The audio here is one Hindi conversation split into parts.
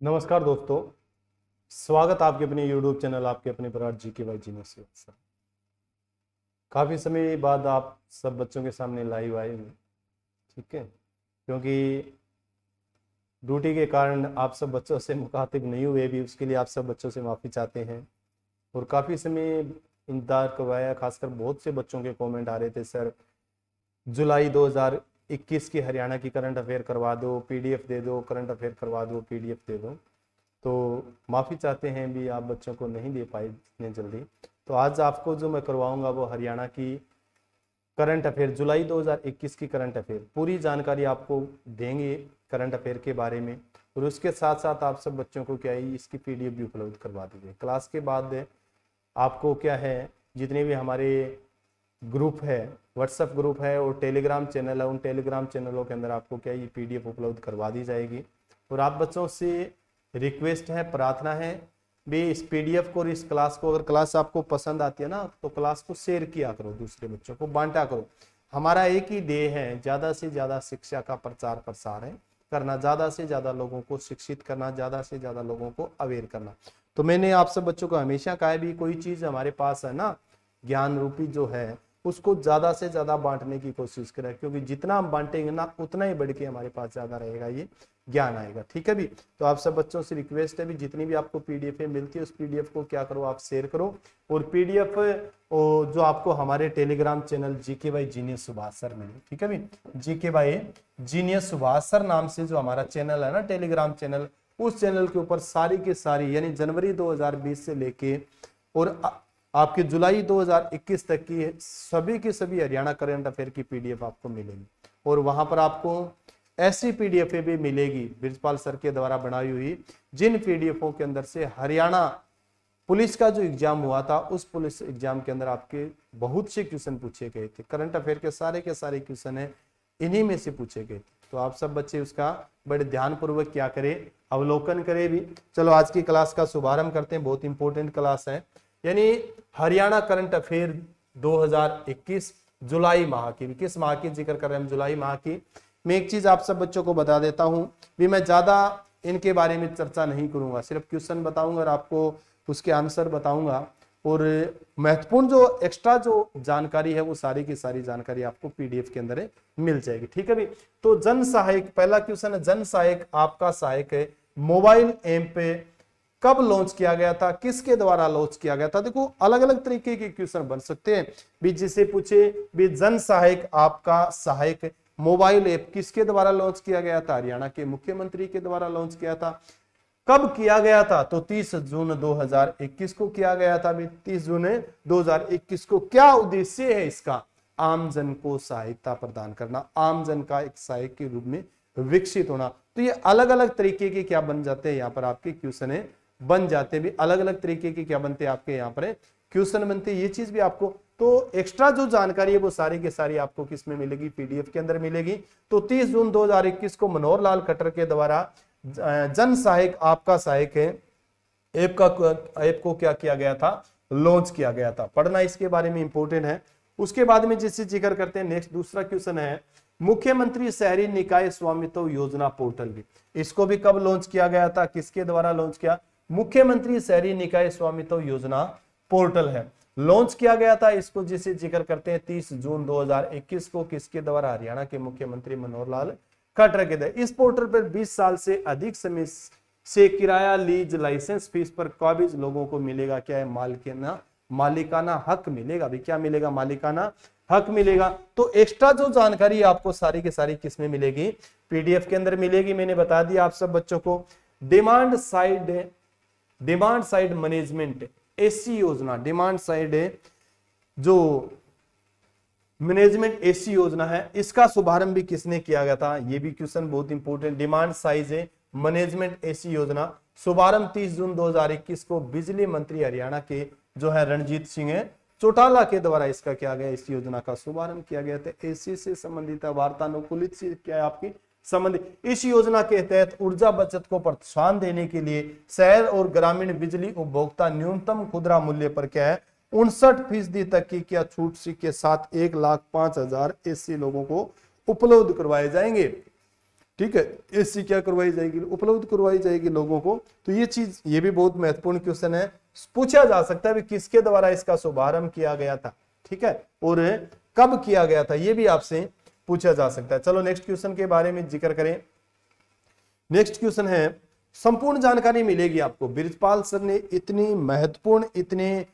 नमस्कार दोस्तों, स्वागत आपके अपने YouTube चैनल आपके अपने ब्राड जी के वाई जीनियस सर। काफ़ी समय बाद आप सब बच्चों के सामने लाइव आए हुए, ठीक है, क्योंकि ड्यूटी के कारण आप सब बच्चों से मुखातिब नहीं हुए भी, उसके लिए आप सब बच्चों से माफ़ी चाहते हैं। और काफ़ी समय इंतज़ार करवाया, खासकर बहुत से बच्चों के कमेंट आ रहे थे, सर जुलाई 2021 की हरियाणा की करंट अफेयर करवा दो, PDF दे दो, करंट अफेयर करवा दो, PDF दे दो। तो माफ़ी चाहते हैं भी, आप बच्चों को नहीं दे पाए इतने जल्दी। तो आज आपको जो मैं करवाऊंगा वो हरियाणा की करंट अफेयर, जुलाई 2021 की करंट अफेयर, पूरी जानकारी आपको देंगे करंट अफेयर के बारे में। और उसके साथ साथ आप सब बच्चों को क्या है, इसकी PDF भी उपलब्ध करवा दीजिए। क्लास के बाद आपको क्या है, जितने भी हमारे ग्रुप है, व्हाट्सएप ग्रुप है और टेलीग्राम चैनल है, उन टेलीग्राम चैनलों के अंदर आपको क्या ये PDF उपलब्ध करवा दी जाएगी। और आप बच्चों से रिक्वेस्ट है, प्रार्थना है भी, इस PDF को और इस क्लास को, अगर क्लास आपको पसंद आती है ना, तो क्लास को शेयर किया करो, दूसरे बच्चों को बांटा करो। हमारा एक ही ध्येय है, ज़्यादा से ज़्यादा शिक्षा का प्रचार प्रसार है करना, ज़्यादा से ज़्यादा लोगों को शिक्षित करना, ज़्यादा से ज़्यादा लोगों को अवेयर करना। तो मैंने आप सब बच्चों को हमेशा कहा है भी, कोई चीज़ हमारे पास है ना, ज्ञान रूपी जो है, उसको ज्यादा से ज्यादा बांटने की कोशिश करें, क्योंकि जितना हम बांटेंगे ना, उतना ही बढ़ के हमारे पास ज्यादा रहेगा, ये ज्ञान आएगा। ठीक है भी, तो आप सब बच्चों से रिक्वेस्ट है भी, जितनी भी आपको PDF मिलती है उस PDF को क्या करो, आप शेयर करो। और PDF जो आपको हमारे Telegram channel GK by genius Subhash sir मिले, ठीक है भी, GK by genius Subhash sir नाम से जो हमारा चैनल है ना, टेलीग्राम चैनल, उस चैनल के ऊपर सारी की सारी, यानी जनवरी 2020 से लेके और आपके जुलाई 2021 तक की सभी हरियाणा करंट अफेयर की PDF आपको मिलेगी। और वहां पर आपको ऐसी PDF भी मिलेगी ब्रिजपाल सर के द्वारा बनाई हुई, जिन PDFों के अंदर से हरियाणा पुलिस का जो एग्जाम हुआ था, उस पुलिस एग्जाम के अंदर आपके बहुत से क्वेश्चन पूछे गए थे। करंट अफेयर के सारे क्वेश्चन है, इन्हीं में से पूछे गए थे। तो आप सब बच्चे उसका बड़े ध्यानपूर्वक क्या करें, अवलोकन करें भी। चलो आज की क्लास का शुभारंभ करते हैं, बहुत इंपॉर्टेंट क्लास है, यानी हरियाणा करंट अफेयर 2021 जुलाई माह की। किस माह की जिक्र कर रहे हैं हम, जुलाई माह की। मैं एक चीज आप सब बच्चों को बता देता हूं भी, मैं ज्यादा इनके बारे में चर्चा नहीं करूंगा, सिर्फ क्वेश्चन बताऊंगा और आपको उसके आंसर बताऊंगा। और महत्वपूर्ण जो एक्स्ट्रा जो जानकारी है, वो सारी की सारी जानकारी आपको PDF के अंदर मिल जाएगी। ठीक है भी, तो जन सहायक, पहला क्वेश्चन है, जन सहायक आपका सहायक है मोबाइल ऐप पे कब लॉन्च किया गया था, किसके द्वारा लॉन्च किया गया था। देखो अलग अलग तरीके के क्वेश्चन बन सकते हैं भी, जिसे पूछे भी जन सहायक आपका सहायक मोबाइल ऐप किसके द्वारा लॉन्च किया गया था, हरियाणा के मुख्यमंत्री के द्वारा लॉन्च किया था। कब किया गया था, तो 30 जून 2021 को किया गया था। 30 जून 2021 को। क्या उद्देश्य है इसका, आम जन को सहायता प्रदान करना, आम जन का एक सहायक के रूप में विकसित होना। तो ये अलग अलग तरीके के क्या बन जाते हैं, यहाँ पर आपके क्वेश्चन बन जाते भी, अलग अलग तरीके के क्या बनते हैं आपके यहाँ पर क्वेश्चन बनते हैं। ये चीज भी आपको, तो एक्स्ट्रा जो जानकारी है वो सारी की सारी आपको किस में मिलेगी, PDF के अंदर मिलेगी। तो 30 जून 2021 को मनोहर लाल खट्टर के द्वारा जन सहायक आपका सहायक है ऐप को क्या किया गया था, लॉन्च किया गया था। पढ़ना इसके बारे में इंपॉर्टेंट है। उसके बाद में जिससे जिक्र करते हैं, नेक्स्ट दूसरा क्वेश्चन है, मुख्यमंत्री शहरी निकाय स्वामित्व योजना पोर्टल भी, इसको भी कब लॉन्च किया गया था, किसके द्वारा लॉन्च किया, मुख्यमंत्री शहरी निकाय स्वामित्व योजना पोर्टल है, लॉन्च किया गया था। इसको जिसे जिक्र करते हैं 30 जून 2021 को, किसके द्वारा, हरियाणा के मुख्यमंत्री मनोहर लाल खट्टर के द्वारा। इस पोर्टल पर 20 साल से अधिक समय से किराया लीज लाइसेंस फीस पर काबिज लोगों को मिलेगा क्या है, मालिकाना हक मिलेगा भी। क्या मिलेगा, मालिकाना हक मिलेगा। तो एक्स्ट्रा जो जानकारी आपको सारी की सारी किस में मिलेगी, PDF के अंदर मिलेगी। मैंने बता दिया आप सब बच्चों को। डिमांड साइड मैनेजमेंट ऐसी योजना, डिमांड साइड जो मैनेजमेंट ऐसी योजना है, इसका शुभारंभ भी किसने किया गया था, ये भी क्वेश्चन बहुत इंपॉर्टेंट। डिमांड साइज मैनेजमेंट ऐसी योजना शुभारंभ 30 जून 2021 को बिजली मंत्री हरियाणा के जो है रणजीत सिंह चौटाला के द्वारा इसका क्या गया, इस योजना का शुभारंभ किया गया था। एसी से संबंधित वार्तानुकूलित से क्या है आपकी संबंधित। इस योजना के तहत ऊर्जा बचत को प्रोत्साहन देने के लिए शहर और ग्रामीण बिजली उपभोक्ता न्यूनतम खुदरा मूल्य पर क्या है 59% तक की क्या छूट के साथ 1,05,000 ऐसे लोगों को उपलब्ध करवाए जाएंगे। ठीक है, एसी क्या करवाई जाएगी, उपलब्ध करवाई जाएगी लोगों को। तो ये चीज, ये भी बहुत महत्वपूर्ण क्वेश्चन है, पूछा जा सकता है भी किसके द्वारा इसका शुभारंभ किया गया था, ठीक है, और कब किया गया था, ये भी आपसे पूछा जा सकता है। चलो नेक्स्ट क्वेश्चन के बारे में जिक्र करें। नेक्स्ट क्वेश्चन है, संपूर्ण जानकारी मिलेगी आपको। बृजपाल सर ने इतनी महत्वपूर्ण, इतने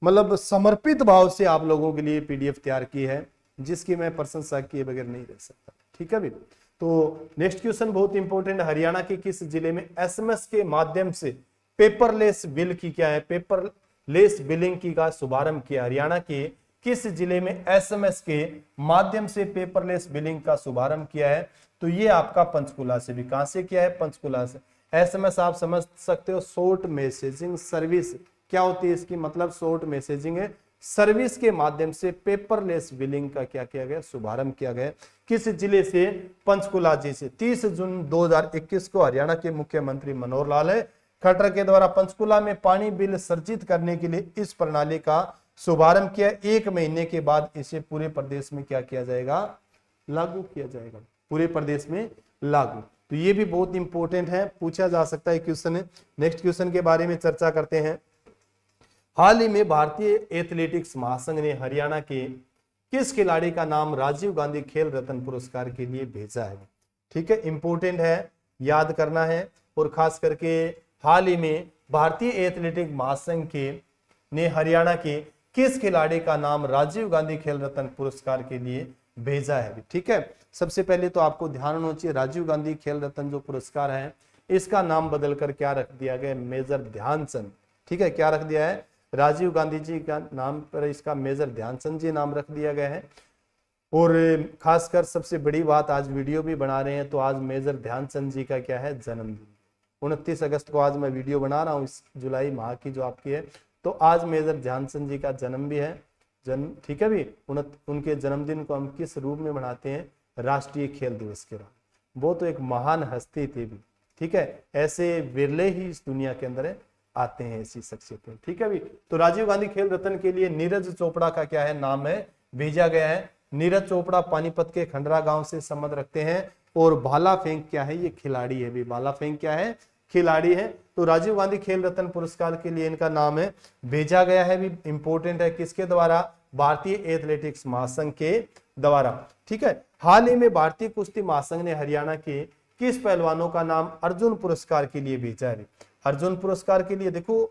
मतलब समर्पित भाव से आप लोगों के लिए पीडीएफ तैयार की है, जिसकी मैं प्रशंसा किए बगैर नहीं रह सकता, ठीक है भी। तो नेक्स्ट क्वेश्चन बहुत इंपॉर्टेंट, हरियाणा के किस जिले में एसएमएस के माध्यम से पेपरलेस बिल की क्या है, पेपरलेस बिलिंग की का शुभारंभ किया। हरियाणा के किस जिले में एसएमएस के माध्यम से पेपरलेस बिलिंग का शुभारंभ किया है, तो ये आपका पंचकुला से भी। कहां से किया है, पंचकुला से। एसएमएस आप समझ सकते हो, शॉर्ट मैसेजिंग सर्विस। क्या होती है इसकी मतलब, शॉर्ट मैसेजिंग है सर्विस के माध्यम से पेपरलेस बिलिंग का क्या किया गया, शुभारंभ किया गया। किस जिले से, पंचकुला जी से। 30 जून 2021 को हरियाणा के मुख्यमंत्री मनोहर लाल खट्टर के द्वारा पंचकुला में पानी बिल सर्जित करने के लिए इस प्रणाली का शुभारंभ किया। 1 महीने के बाद इसे पूरे प्रदेश में क्या किया जाएगा, लागू किया जाएगा, पूरे प्रदेश में लागू। तो ये भी बहुत इंपॉर्टेंट है, पूछा जा सकता है क्वेश्चन है। नेक्स्ट क्वेश्चन के बारे में चर्चा करते हैं। हाल ही में भारतीय एथलेटिक्स महासंघ ने हरियाणा के किस खिलाड़ी का नाम राजीव गांधी खेल रत्न पुरस्कार के लिए भेजा है, ठीक है, इंपॉर्टेंट है, याद करना है। और खास करके हाल ही में भारतीय एथलेटिक महासंघ के ने हरियाणा के किस खिलाड़ी का नाम राजीव गांधी खेल रत्न पुरस्कार के लिए भेजा है, ठीक है। सबसे पहले तो आपको ध्यान होना चाहिए, राजीव गांधी खेल रत्न जो पुरस्कार है, इसका नाम बदलकर क्या रख दिया गया, मेजर ध्यानचंद, ठीक है। क्या रख दिया है, राजीव गांधी जी का नाम पर इसका मेजर ध्यानचंद जी नाम रख दिया गया है। और खासकर सबसे बड़ी बात, आज वीडियो भी बना रहे हैं, तो आज मेजर ध्यानचंद जी का क्या है, जन्मदिन। 29 अगस्त को आज मैं वीडियो बना रहा हूँ इस जुलाई माह की जो आपकी है, तो आज मेजर ध्यानचंद जी का जन्म भी है, जन्म, ठीक है भी। उनके जन्मदिन को हम किस रूप में मनाते हैं, राष्ट्रीय खेल दिवस के रूप। वो तो एक महान हस्ती थी भी, ठीक है, ऐसे विरले ही इस दुनिया के अंदर आते हैं ऐसी शख्सियतें, ठीक है भी। तो राजीव गांधी खेल रत्न के लिए नीरज चोपड़ा का क्या है, नाम है, भेजा गया है। नीरज चोपड़ा पानीपत के खंडरा गांव से संबंध रखते हैं। और भाला फेंक क्या है, ये खिलाड़ी है भी, भाला फेंक क्या है, खिलाड़ी है। तो राजीव गांधी खेल रत्न पुरस्कार के लिए इनका नाम है भेजा गया है भी, इंपॉर्टेंट है, किसके द्वारा, भारतीय एथलेटिक्स महासंघ के द्वारा, ठीक है। हाल ही में भारतीय कुश्ती महासंघ ने हरियाणा के किस पहलवानों का नाम अर्जुन पुरस्कार के लिए भेजा है। अर्जुन पुरस्कार के लिए देखो,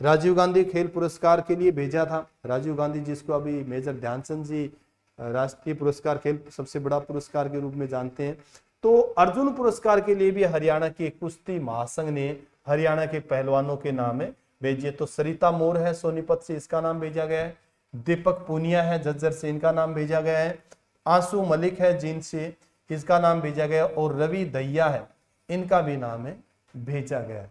राजीव गांधी खेल पुरस्कार के लिए भेजा था, राजीव गांधी जिसको अभी मेजर ध्यानचंद जी राष्ट्रीय पुरस्कार खेल सबसे बड़ा पुरस्कार के रूप में जानते हैं। तो अर्जुन पुरस्कार के लिए भी हरियाणा के कुश्ती महासंघ ने हरियाणा के पहलवानों के नाम भेजे। तो सरिता मोर है सोनीपत से, इसका नाम भेजा गया है। दीपक पूनिया है झज्जर से, इनका नाम भेजा गया है। आंसू मलिक है जींद से, इसका नाम भेजा गया। और रवि दहिया है, इनका भी नाम है भेजा गया है।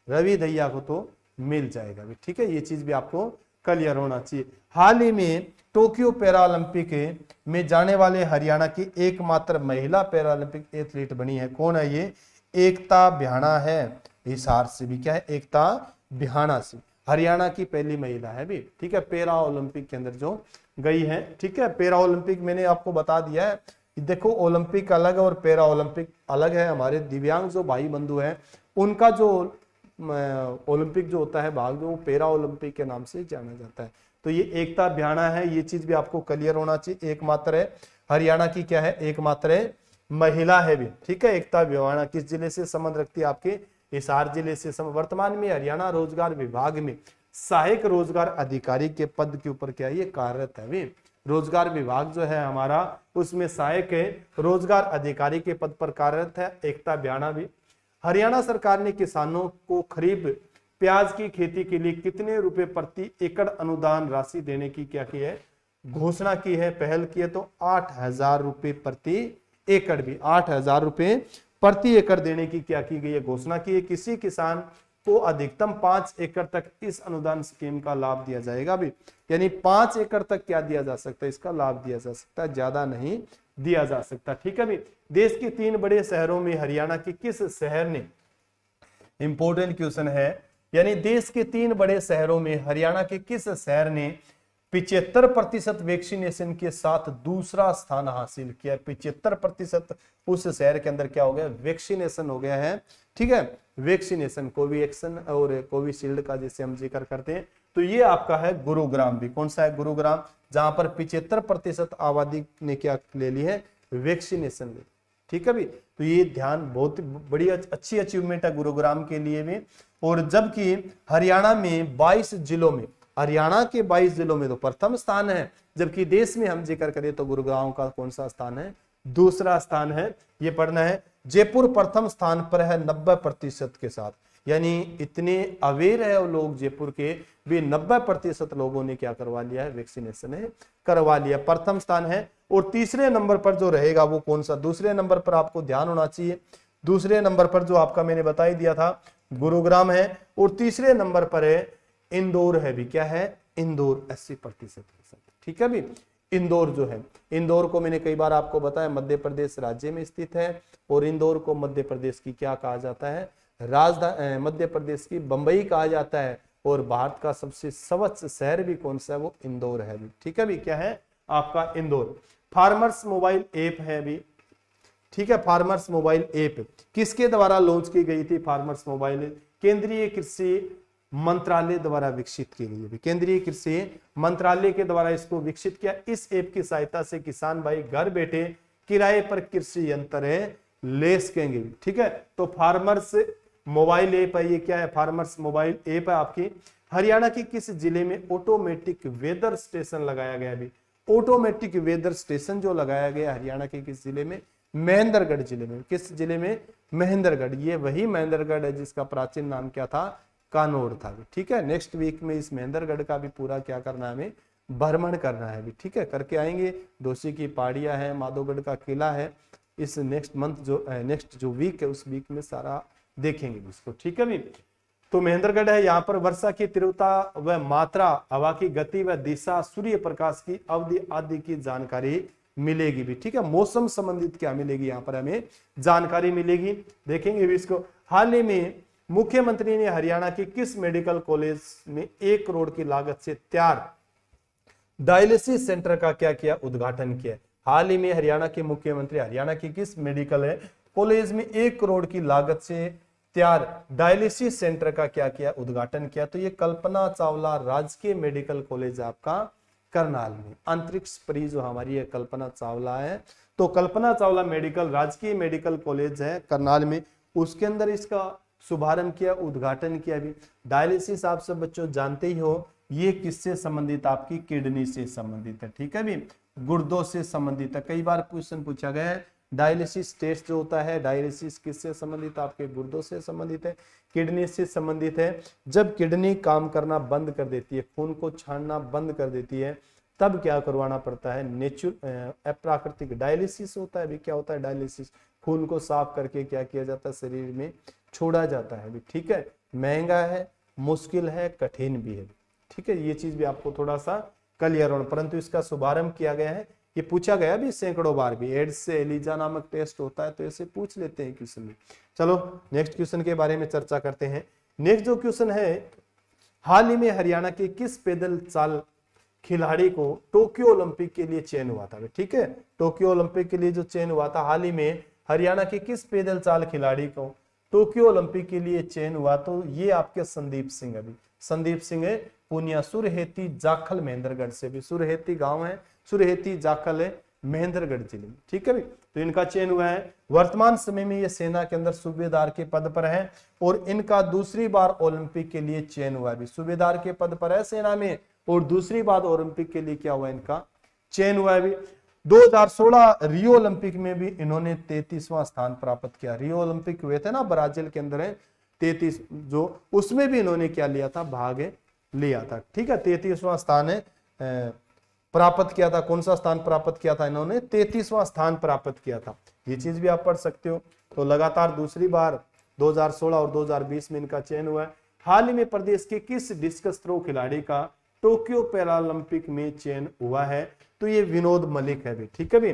रवि दहिया को तो मिल जाएगा भी, ठीक है, ये चीज भी आपको क्लियर होना चाहिए। हाल ही में टोक्यो पैरालंपिक में जाने वाले हरियाणा की एकमात्र महिला पैरालंपिक एथलीट बनी है, कौन है ये, एकता भ्याणा है। हिसार से भी क्या है, एकता भ्याणा से, हरियाणा की पहली महिला है भी, ठीक है, पैरा ओलंपिक के अंदर जो गई है, ठीक है। पैरा ओलंपिक मैंने आपको बता दिया है, देखो ओलंपिक अलग है और पैरा ओलंपिक अलग है। हमारे दिव्यांग जो भाई बंधु हैं, उनका जो ओलंपिक जो होता है भाग, जो पैरा ओलंपिक के नाम से जाना जाता है। तो ये एकता भ्याणा है, ये चीज भी आपको क्लियर होना चाहिए। एकमात्र है, हरियाणा की क्या है, एकमात्र है महिला है भी, ठीक है। एकता भ्याणा किस जिले से संबंध रखती है, आपके हिसार जिले से। वर्तमान में हरियाणा रोजगार विभाग में सहायक रोजगार अधिकारी के पद के ऊपर क्या ये कार्यरत है भी। रोजगार विभाग जो है हमारा, उसमें सहायक रोजगार अधिकारी के पद पर कार्यरत है एकता भ्याणा भी। हरियाणा सरकार ने किसानों को खरीफ प्याज की खेती के लिए कितने रुपए प्रति एकड़ अनुदान राशि देने की क्या की है, घोषणा की है, पहल की है। तो 8,000 रुपए प्रति एकड़ भी, 8,000 रुपए प्रति एकड़ देने की क्या की गई है, घोषणा की है। किसी किसान को अधिकतम 5 एकड़ तक इस अनुदान स्कीम का लाभ दिया जाएगा भी, यानी 5 एकड़ तक क्या दिया जा सकता है, इसका लाभ दिया जा सकता है, ज्यादा नहीं दिया जा सकता, ठीक है भी। देश के 3 बड़े शहरों में हरियाणा के किस शहर ने, इंपॉर्टेंट क्वेश्चन है, यानी देश के 3 बड़े शहरों में हरियाणा के किस शहर ने 75% वैक्सीनेशन के साथ दूसरा स्थान हासिल किया। 75% उस शहर के अंदर क्या हो गया, वैक्सीनेशन हो गया है। ठीक है, वैक्सीनेशन कोवैक्सीन और कोविशील्ड का जैसे हम जिक्र करते हैं। तो ये आपका है गुरुग्राम भी, कौन सा है, गुरुग्राम, जहां पर 75% आबादी ने क्या ले ली है, वैक्सीनेशन ली। ठीक है भी, तो ये ध्यान बहुत बड़ी अच्छी अचीवमेंट है गुरुग्राम के लिए भी। और जबकि हरियाणा में 22 जिलों में, हरियाणा के 22 जिलों में तो प्रथम स्थान है, जबकि देश में हम जिक्र करें तो गुरुग्राम का कौन सा स्थान है, दूसरा स्थान है। ये पढ़ना है। जयपुर प्रथम स्थान पर है 90% के साथ, यानी इतने अवेयर है वो लोग जयपुर के भी, 90% लोगों ने क्या करवा लिया है, वैक्सीनेशन है करवा लिया, प्रथम स्थान है। और तीसरे नंबर पर जो रहेगा वो कौन सा, दूसरे नंबर पर आपको ध्यान होना चाहिए, दूसरे नंबर पर जो आपका मैंने बता ही दिया था गुरुग्राम है, और तीसरे नंबर पर है इंदौर है भी, क्या है, इंदौर 80% के साथ। ठीक है भी, इंदौर जो है, इंदौर को मैंने कई बार आपको बताया मध्य प्रदेश राज्य में स्थित है, और इंदौर को मध्य प्रदेश की क्या कहा जाता है, राजधानी, मध्य प्रदेश की बंबई कहा जाता है। और भारत का सबसे स्वच्छ शहर भी कौन सा है, वो इंदौर है भी। ठीक है भी, क्या है आपका इंदौर। फार्मर्स मोबाइल ऐप है भी। ठीक है, फार्मर्स मोबाइल ऐप किसके द्वारा लॉन्च की गई थी, फार्मर्स मोबाइल, केंद्रीय कृषि मंत्रालय द्वारा विकसित की गई है। केंद्रीय कृषि मंत्रालय के द्वारा इसको विकसित किया। इस ऐप की सहायता से किसान भाई घर बैठे किराए पर कृषि यंत्र ले सकेंगे। ठीक है, तो फार्मर्स मोबाइल ऐप है, ये क्या है, फार्मर्स मोबाइल ऐप है आपकी। हरियाणा के किस जिले में ऑटोमेटिक वेदर स्टेशन लगाया गया भी, ऑटोमेटिक वेदर स्टेशन जो लगाया गया हरियाणा के किस जिले में, महेंद्रगढ़ जिले में। किस जिले में, महेंद्रगढ़। ये वही महेंद्रगढ़ है जिसका प्राचीन नाम क्या था, कानौर था। ठीक है, नेक्स्ट वीक में इस महेंद्रगढ़ का भी पूरा क्या करना है, हमें भ्रमण करना है भी। ठीक है, करके आएंगे। दोषी की पहाड़ियां है, माधोगढ़ का किला है, इस नेक्स्ट मंथ जो नेक्स्ट जो वीक है उस वीक में सारा देखेंगे उसको। ठीक है भी, तो महेंद्रगढ़ है, यहाँ पर वर्षा की तीव्रता व मात्रा, हवा की गति व दिशा, सूर्य प्रकाश की अवधि आदि की जानकारी मिलेगी भी। ठीक है, मौसम संबंधित क्या मिलेगी, यहाँ पर हमें जानकारी मिलेगी, देखेंगे भी इसको। हाल ही में मुख्यमंत्री ने हरियाणा के किस मेडिकल कॉलेज में 1 करोड़ की लागत से तैयार डायलिसिस सेंटर का क्या किया, उद्घाटन किया। हाल ही में हरियाणा के मुख्यमंत्री हरियाणा की किस मेडिकल कॉलेज में 1 करोड़ की लागत से तैयार डायलिसिस सेंटर का क्या किया, उद्घाटन किया। तो ये कल्पना चावला राजकीय मेडिकल कॉलेज आपका करनाल में। अंतरिक्ष परी जो हमारी है कल्पना चावला है, तो कल्पना चावला मेडिकल राजकीय मेडिकल कॉलेज है करनाल में, उसके अंदर इसका शुभारंभ किया, उद्घाटन किया भी। डायलिसिस आप सब बच्चों जानते ही हो, ये किससे संबंधित, आपकी किडनी से संबंधित है। ठीक है भी, गुर्दों से संबंधित है। कई बार क्वेश्चन पूछा गया है, डायलिसिस टेस्ट जो होता है, डायलिसिस किससे संबंधित, आपके गुर्दों से संबंधित है, किडनी से संबंधित है। जब किडनी काम करना बंद कर देती है, खून को छानना बंद कर देती है, तब क्या करवाना पड़ता है, अप्राकृतिक डायलिसिस होता है। अभी क्या होता है, डायलिसिस खून को साफ करके क्या किया जाता है, शरीर में छोड़ा जाता है। ठीक है, महंगा है, मुश्किल है, कठिन भी है। ठीक है, ये चीज भी आपको थोड़ा सा क्लियर होना, परंतु इसका शुभारंभ किया गया है। ये पूछा गया भी सैकड़ों बार भी, एड्स से एलिजा नामक टेस्ट होता है, तो ऐसे पूछ लेते हैं क्वेश्चन में। चलो नेक्स्ट क्वेश्चन के बारे में चर्चा करते हैं। नेक्स्ट जो क्वेश्चन है, हाल ही में हरियाणा के किस पैदल चाल खिलाड़ी को टोक्यो ओलंपिक के लिए चयन हुआ था। ठीक है, टोक्यो ओलंपिक के लिए जो चयन हुआ था, हाल ही में हरियाणा के किस पैदल चाल खिलाड़ी को टोक्यो ओलंपिक के लिए चयन हुआ, तो ये आपके संदीप सिंह। अभी संदीप सिंह है, पूनिया सुरहेती जाखल महेंद्रगढ़ से भी, सुरहेती गांव है, सुरहेती जाखल है महेंद्रगढ़ जिले में। ठीक है भी, तो इनका चयन हुआ है। वर्तमान समय में ये सेना के अंदर सूबेदार के पद पर है, और इनका दूसरी बार ओलंपिक के लिए चयन हुआ है। सूबेदार के पद पर है सेना में, और दूसरी बार ओलंपिक के लिए क्या हुआ, इनका चयन हुआ है। 2016 रियो ओलंपिक में भी इन्होंने 33वां स्थान प्राप्त किया। रियो ओलंपिक हुए थे ना ब्राजील के अंदर है 33, जो उसमें भी इन्होंने क्या लिया था, भाग लिया था। ठीक है, 33वां स्थान है प्राप्त किया था। कौन सा स्थान प्राप्त किया था इन्होंने, 33वां स्थान प्राप्त किया था। ये चीज भी आप पढ़ सकते हो। तो लगातार दूसरी बार 2016 और 2020 में इनका चयन हुआ है। हाल ही में प्रदेश के किस डिस्कस थ्रो खिलाड़ी का टोक्यो पैरालंपिक में चयन हुआ है, तो ये विनोद मलिक है भी। ठीक है भी,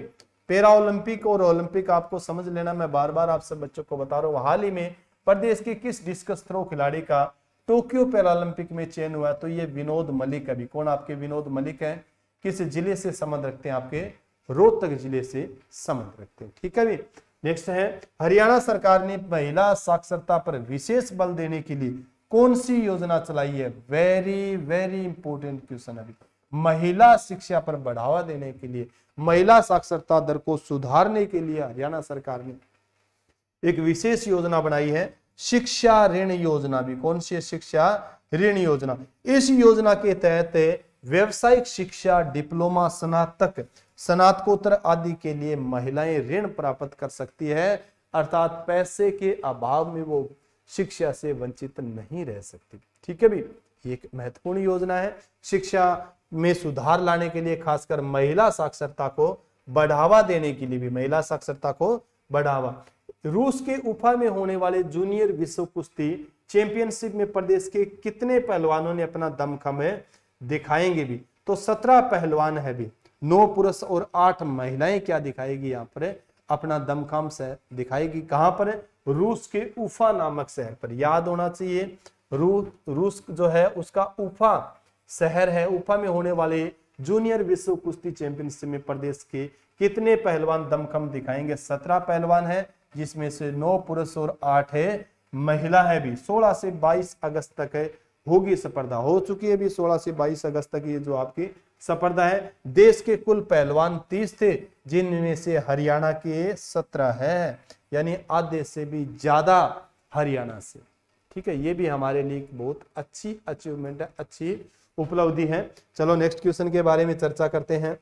पैरा ओलंपिक और ओलंपिक आपको समझ लेना, मैं बार बार आप सब बच्चों को बता रहा हूँ। हाल ही में प्रदेश के किस डिस्कस थ्रो खिलाड़ी का टोक्यो पैरालंपिक में चयन हुआ, तो ये विनोद मलिक। अभी कौन आपके विनोद मलिक है, किस जिले से संबंध रखते हैं, आपके रोहतक जिले से संबंध रखते हैं। ठीक है भी। नेक्स्ट है, हरियाणा सरकार ने महिला साक्षरता पर विशेष बल देने के लिए कौन सी योजना चलाई है। Very very important question. अभी महिला शिक्षा पर बढ़ावा देने के लिए, महिला साक्षरता दर को सुधारने के लिए हरियाणा सरकार ने एक विशेष योजना बनाई है, शिक्षा ऋण योजना। भी कौन सी है, शिक्षा ऋण योजना। इस योजना के तहत व्यवसायिक शिक्षा, डिप्लोमा, स्नातक, स्नातकोत्तर आदि के लिए महिलाएं ऋण प्राप्त कर सकती है, अर्थात पैसे के अभाव में वो शिक्षा से वंचित नहीं रह सकती। ठीक है भी, एक महत्वपूर्ण योजना है। शिक्षा में सुधार लाने के लिए, खासकर महिला साक्षरता को बढ़ावा देने के लिए भी, महिला साक्षरता को बढ़ावा। रूस के उफा में होने वाले जूनियर विश्व कुश्ती चैंपियनशिप में प्रदेश के कितने पहलवानों ने अपना दमखम दिखाएंगे भी, तो 17 पहलवान है भी, 9 पुरुष और 8 महिलाएं क्या दिखाएगी, यहाँ पर अपना दमखम से दिखाएगी। कहां पर, रूस के उफा नामक शहर पर। याद होना चाहिए, रूस जो है उसका उफा शहर है। उफा में होने वाले जूनियर विश्व कुश्ती चैंपियनशिप में प्रदेश के कितने पहलवान दमखम दिखाएंगे, 17 पहलवान है, जिसमें से 9 पुरुष और 8 है महिला है भी। 16 से 22 अगस्त तक है होगी स्पर्धा, हो चुकी है भी 16 से 22 अगस्त तक ये जो आपकी स्पर्धा है। देश के कुल पहलवान 30 थे, जिनमें से हरियाणा के 17 है, यानी आधे से भी ज्यादा हरियाणा से। ठीक है, ये भी हमारे लिए बहुत अच्छी अचीवमेंट है, अच्छी उपलब्धि है। चलो नेक्स्ट क्वेश्चन के बारे में चर्चा करते हैं।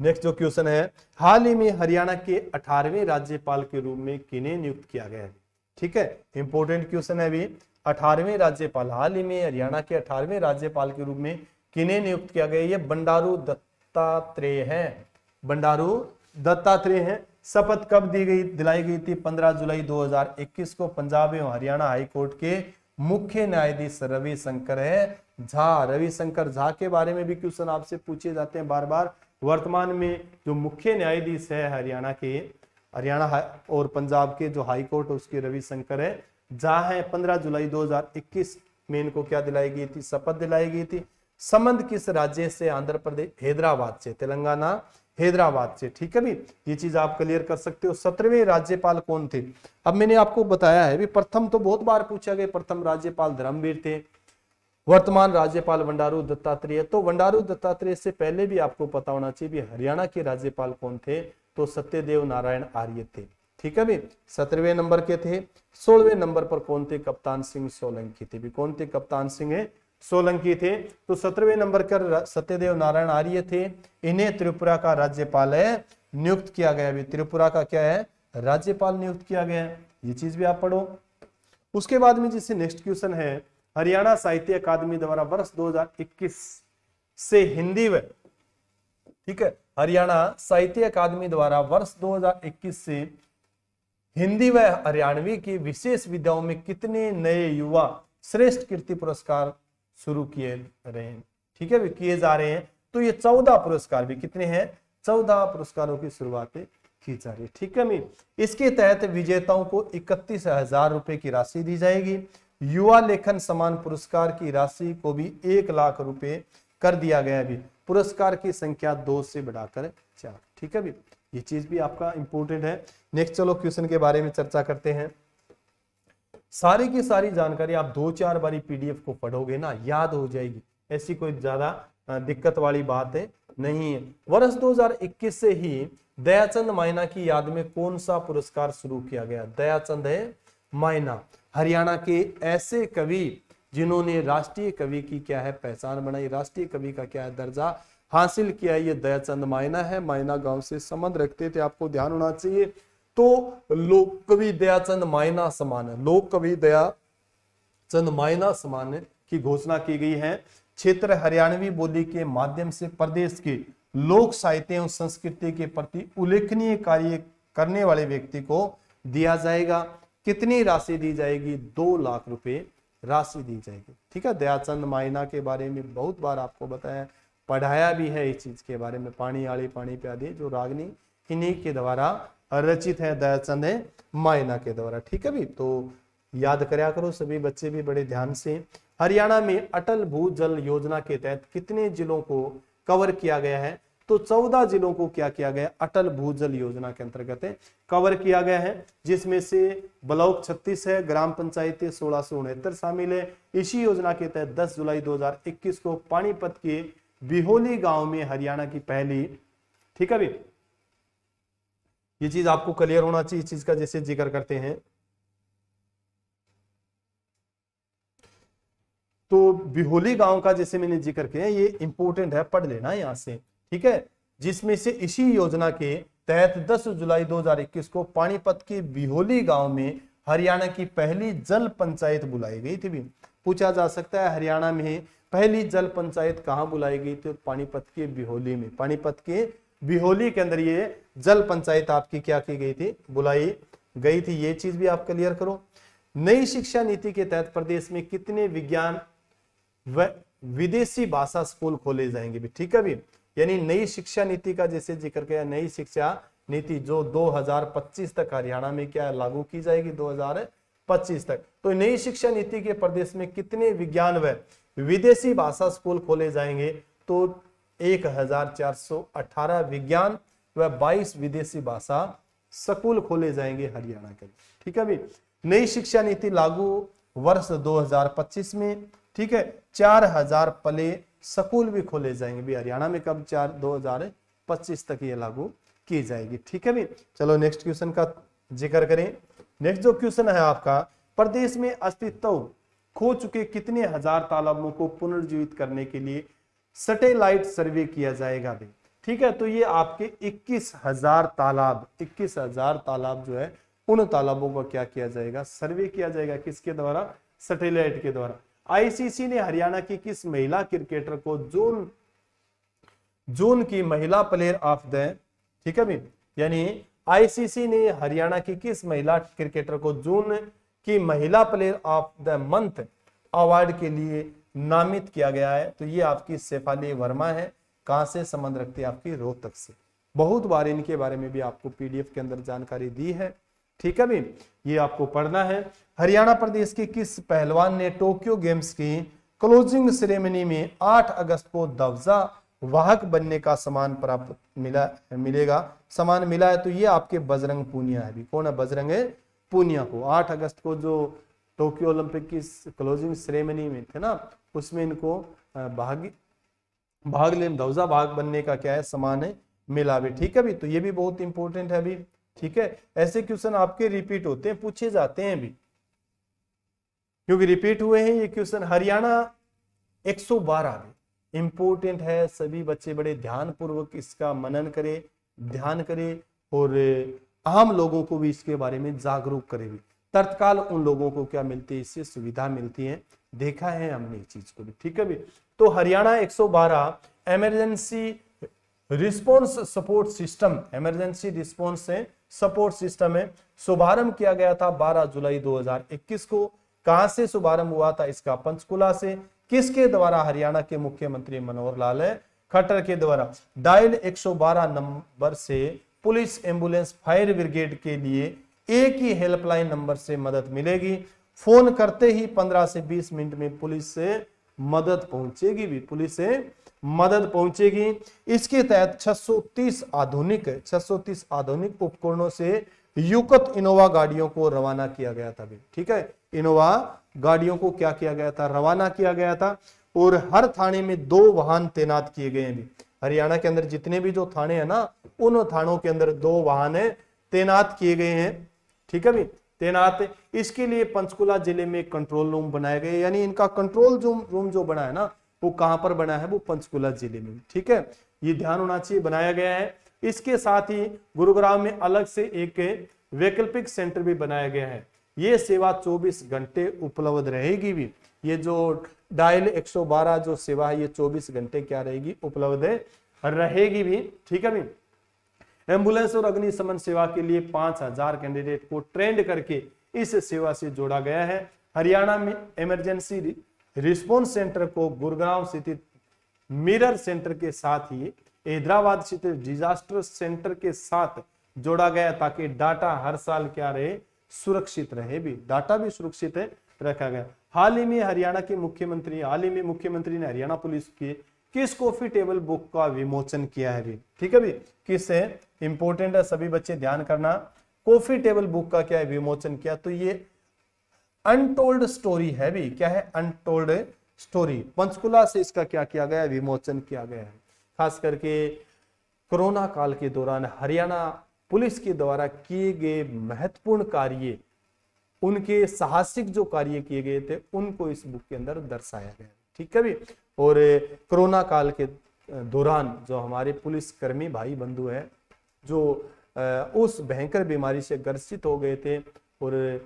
नेक्स्ट जो क्वेश्चन है, हाल ही में हरियाणा के 18वें राज्यपाल के रूप में किन्हें नियुक्त किया गया है। ठीक है, इंपोर्टेंट क्वेश्चन है अभी। 18वें राज्यपाल, हाल ही में हरियाणा के 18वें राज्यपाल के रूप में किन्हें नियुक्त किया गया, ये बंडारू दत्तात्रेय है। बंडारू दत्तात्रेय है। शपथ कब दिलाई गई थी, 15 जुलाई 2021 को पंजाब एवं हरियाणा हाईकोर्ट के मुख्य न्यायाधीश रविशंकर झा। रविशंकर झा के बारे में भी क्वेश्चन आपसे पूछे जाते हैं बार बार। वर्तमान में जो मुख्य न्यायाधीश है हरियाणा और पंजाब के जो हाईकोर्ट उसके रविशंकर झा है। 15 जुलाई 2021 में इनको क्या दिलाई गई थी, शपथ दिलाई गई थी। संबंध किस राज्य से, आंध्र प्रदेश, हैदराबाद से, तेलंगाना हैदराबाद से। ठीक है भी, ये चीज आप क्लियर कर सकते हो। 17वें राज्यपाल कौन थे, अब मैंने आपको बताया है भी। प्रथम तो बहुत बार पूछा गया, प्रथम राज्यपाल धर्मवीर थे। वर्तमान राज्यपाल बंडारू दत्तात्रेय। तो बंडारू दत्तात्रेय से पहले भी आपको पता होना चाहिए भी हरियाणा के राज्यपाल कौन थे, तो सत्यदेव नारायण आर्य थे। ठीक है भी, 17वें नंबर के थे। 16वें नंबर पर कौन थे, कप्तान सिंह सोलंकी थे भी। कौन थे, कप्तान सिंह सोलंकी थे। तो 17वें नंबर पर सत्यदेव नारायण आर्य थे। इन्हें त्रिपुरा का राज्यपाल नियुक्त किया गया भी। त्रिपुरा का क्या है, राज्यपाल नियुक्त किया गया है, ये चीज भी आप पढ़ो। उसके बाद में जिससे नेक्स्ट क्वेश्चन है, हरियाणा साहित्य अकादमी द्वारा वर्ष 2021 से हिंदी व, ठीक है, हरियाणा साहित्य अकादमी द्वारा वर्ष 2021 से हिंदी व हरियाणवी की विशेष विधाओं में कितने नए युवा श्रेष्ठ कीर्ति पुरस्कार शुरू किए रहे हैं। ठीक है, किए जा रहे हैं। तो ये 14 पुरस्कार भी कितने हैं, 14 पुरस्कारों की शुरुआत की जा रही है। ठीक है, इसके तहत विजेताओं को 31,000 रुपए की राशि दी जाएगी। युवा लेखन सम्मान पुरस्कार की राशि को भी 1 लाख रुपए कर दिया गया है। पुरस्कार की संख्या 2 से बढ़ाकर 4। ठीक है, ये चीज भी आपका इंपॉर्टेंट है। नेक्स्ट चलो क्वेश्चन के बारे में चर्चा करते हैं। सारी की सारी जानकारी आप 2-4 बारी पीडीएफ को पढ़ोगे ना, याद हो जाएगी, ऐसी कोई ज्यादा दिक्कत वाली बात नहीं है। वर्ष 2021 से ही दयाचंद मायना की याद में कौन सा पुरस्कार शुरू किया गया, दयाचंद मायना, हरियाणा के ऐसे कवि जिन्होंने राष्ट्रीय कवि की क्या है पहचान बनाई, राष्ट्रीय कवि का क्या है दर्जा हासिल किया, ये दयाचंद मायना है। मायना गांव से संबंध रखते थे, आपको ध्यान होना चाहिए। तो लोक कवि दयाचंद मायना सम्मान, लोक कवि दयाचंद मायना सम्मान की घोषणा की गई है। क्षेत्र हरियाणवी बोली के माध्यम से प्रदेश के लोक साहित्य एवं संस्कृति के प्रति उल्लेखनीय कार्य करने वाले व्यक्ति को दिया जाएगा। कितनी राशि दी जाएगी, 2 लाख रुपए राशि दी जाएगी। ठीक है, दयाचंद मायना के बारे में बहुत बार आपको बताया, पढ़ाया भी है इस चीज के बारे में। पानी आली पानी प्यादी जो रागनी इन्हीं के द्वारा रचित है, दयाचंद मायना के द्वारा। ठीक है भी, तो याद करया करो सभी बच्चे भी बड़े ध्यान से। हरियाणा में अटल भूजल योजना के तहत कितने जिलों को कवर किया गया है? तो 14 जिलों को क्या किया गया? अटल भूजल योजना के अंतर्गत कवर किया गया है, जिसमें से ब्लॉक 36 है, ग्राम पंचायतें 1669 शामिल है। इसी योजना के तहत 10 जुलाई 2021 को पानीपत के बिहोली गांव में हरियाणा की पहली, ठीक है भी, ये चीज आपको क्लियर होना चाहिए, इस चीज का जैसे जिक्र करते हैं तो बिहोली गांव का जैसे मैंने जिक्र किया, ये इंपॉर्टेंट है, पढ़ लेना यहां से, ठीक है। जिसमें से इसी योजना के तहत 10 जुलाई 2021 को पानीपत के बिहोली गांव में हरियाणा की पहली जल पंचायत बुलाई गई थी। भी पूछा जा सकता है हरियाणा में पहली जल पंचायत कहां बुलाई गई थी? पानीपत के बिहोली में, पानीपत के बिहोली के अंदर ये जल पंचायत आपकी क्या की गई थी? बुलाई गई थी। ये चीज भी आप क्लियर करो। नई शिक्षा नीति के तहत प्रदेश में कितने विज्ञान व विदेशी भाषा स्कूल खोले जाएंगे भी, ठीक है भी। यानी नई शिक्षा नीति का जैसे जिक्र किया, नई शिक्षा नीति जो 2025 तक हरियाणा में क्या लागू की जाएगी? 2025 तक। तो नई शिक्षा नीति के प्रदेश में कितने विज्ञान व विदेशी भाषा स्कूल खोले जाएंगे? तो 1418 विज्ञान व 22 विदेशी भाषा स्कूल खोले जाएंगे हरियाणा के, ठीक है भी। नई शिक्षा नीति लागू वर्ष 2025 में, ठीक है, 4000 प्ले स्कूल भी खोले जाएंगे भी हरियाणा में। कब? 2025 तक ये लागू की जाएगी, ठीक है भी। चलो नेक्स्ट क्वेश्चन का जिक्र करें। नेक्स्ट जो क्वेश्चन है आपका, प्रदेश में अस्तित्व खो चुके कितने हजार तालाबों को पुनर्जीवित करने के लिए सैटेलाइट सर्वे किया जाएगा भी, ठीक है। तो ये आपके 21,000 तालाब, 21,000 तालाब जो है, उन तालाबों का क्या किया जाएगा? सर्वे किया जाएगा। किसके द्वारा? सैटेलाइट के द्वारा। आईसीसी ने हरियाणा की किस महिला क्रिकेटर को जून की महिला प्लेयर ऑफ द, ठीक है भी, यानी आईसीसी ने हरियाणा की किस महिला क्रिकेटर को जून की महिला player of the month award के लिए नामित किया गया है? तो ये आपकी शेफाली वर्मा है। कहां से संबंध रखती है? आपकी रोहतक से। बहुत बार इनके बारे में भी आपको पीडीएफ के अंदर जानकारी दी है, ठीक है भी, ये आपको पढ़ना है। हरियाणा प्रदेश के किस पहलवान ने टोक्यो गेम्स की क्लोजिंग सेरेमनी में 8 अगस्त को ध्वजा वाहक बनने का सम्मान प्राप्त मिला है? तो ये आपके बजरंग पूनिया है भी। कौन है? बजरंग पूनिया को 8 अगस्त को जो टोक्यो ओलंपिक की क्लोजिंग सेरेमनी में थे ना, उसमें इनको भाग लेने, ध्वजा भाग बनने का क्या है? सम्मान मिला भी, ठीक है भी। तो ये भी बहुत इंपॉर्टेंट है अभी, ठीक है। ऐसे क्वेश्चन आपके रिपीट होते हैं, पूछे जाते हैं भी, क्योंकि रिपीट हुए हैं ये क्वेश्चन। हरियाणा 112 में इंपॉर्टेंट है, सभी बच्चे बड़े ध्यान पूर्वक इसका मनन करें, ध्यान करें, और आम लोगों को भी इसके बारे में जागरूक करें भी। तत्काल उन लोगों को क्या मिलती है? इससे सुविधा मिलती है, देखा है हमने इस चीज को भी, ठीक है भी। तो Haryana 112 emergency response support system, emergency response support system है, शुभारंभ किया गया था 12 जुलाई 2021 को। कहां से शुभारंभ हुआ था इसका? पंचकुला से। किसके द्वारा? हरियाणा के मुख्यमंत्री मनोहर लाल खट्टर के द्वारा। डायल 112 नंबर से पुलिस, एम्बुलेंस, फायर ब्रिगेड के लिए एक ही हेल्पलाइन नंबर से मदद मिलेगी। फोन करते ही 15 से 20 मिनट में पुलिस से मदद पहुंचेगी भी, पुलिस से मदद पहुंचेगी। इसके तहत 630 आधुनिक उपकरणों से युक्त इनोवा गाड़ियों को रवाना किया गया था भी, ठीक है। इनोवा गाड़ियों को क्या किया गया था? रवाना किया गया था। और हर थाने में 2 वाहन तैनात किए गए हैं भी। हरियाणा के अंदर जितने भी जो थाने हैं ना, उन थानों के अंदर 2 वाहन तैनात किए गए हैं, ठीक है भी, तैनात। इसके लिए पंचकुला जिले में कंट्रोल रूम बनाए गए, यानी इनका कंट्रोल रूम जो बना है ना, वो कहां पर बना है? वो पंचकुला जिले में, ठीक है। ये ध्यान होना चाहिए, बनाया गया है। इसके साथ ही गुरुग्राम में अलग से एक वैकल्पिक सेंटर भी बनाया गया है। ये सेवा 24 घंटे उपलब्ध रहेगी भी। ये जो डायल 112 जो सेवा है, ये 24 घंटे क्या रहेगी? उपलब्ध रहेगी भी, ठीक है भी। एम्बुलेंस और अग्निशमन सेवा के लिए 5000 कैंडिडेट को ट्रेंड करके इस सेवा से जोड़ा गया है। हरियाणा में इमरजेंसी रिस्पॉन्स सेंटर को गुरुग्राम स्थित मिरर सेंटर के साथ ही हैदराबाद स्थित डिजास्टर सेंटर के साथ जोड़ा गया, ताकि डाटा हर साल क्या रहे? सुरक्षित रहे भी, डाटा भी सुरक्षित रखा गया। हाल ही में हरियाणा के मुख्यमंत्री ने हरियाणा पुलिस की किस कॉफी टेबल बुक का विमोचन किया है भी, ठीक है भी, किस है इंपॉर्टेंट है, सभी बच्चे ध्यान करना। कॉफी टेबल बुक का क्या है विमोचन किया, तो ये अनटोल्ड स्टोरी है भी, क्या है अनटोल्ड स्टोरी, पंचकुला से इसका क्या किया गया है विमोचन किया गया है। खास करके कोरोना काल के दौरान हरियाणा पुलिस के द्वारा किए गए महत्वपूर्ण कार्य, उनके साहसिक जो कार्य किए गए थे उनको इस बुक के अंदर दर्शाया गया, ठीक है भी। और कोरोना काल के दौरान जो हमारे पुलिस कर्मी भाई बंधु हैं जो उस भयंकर बीमारी से ग्रसित हो गए थे और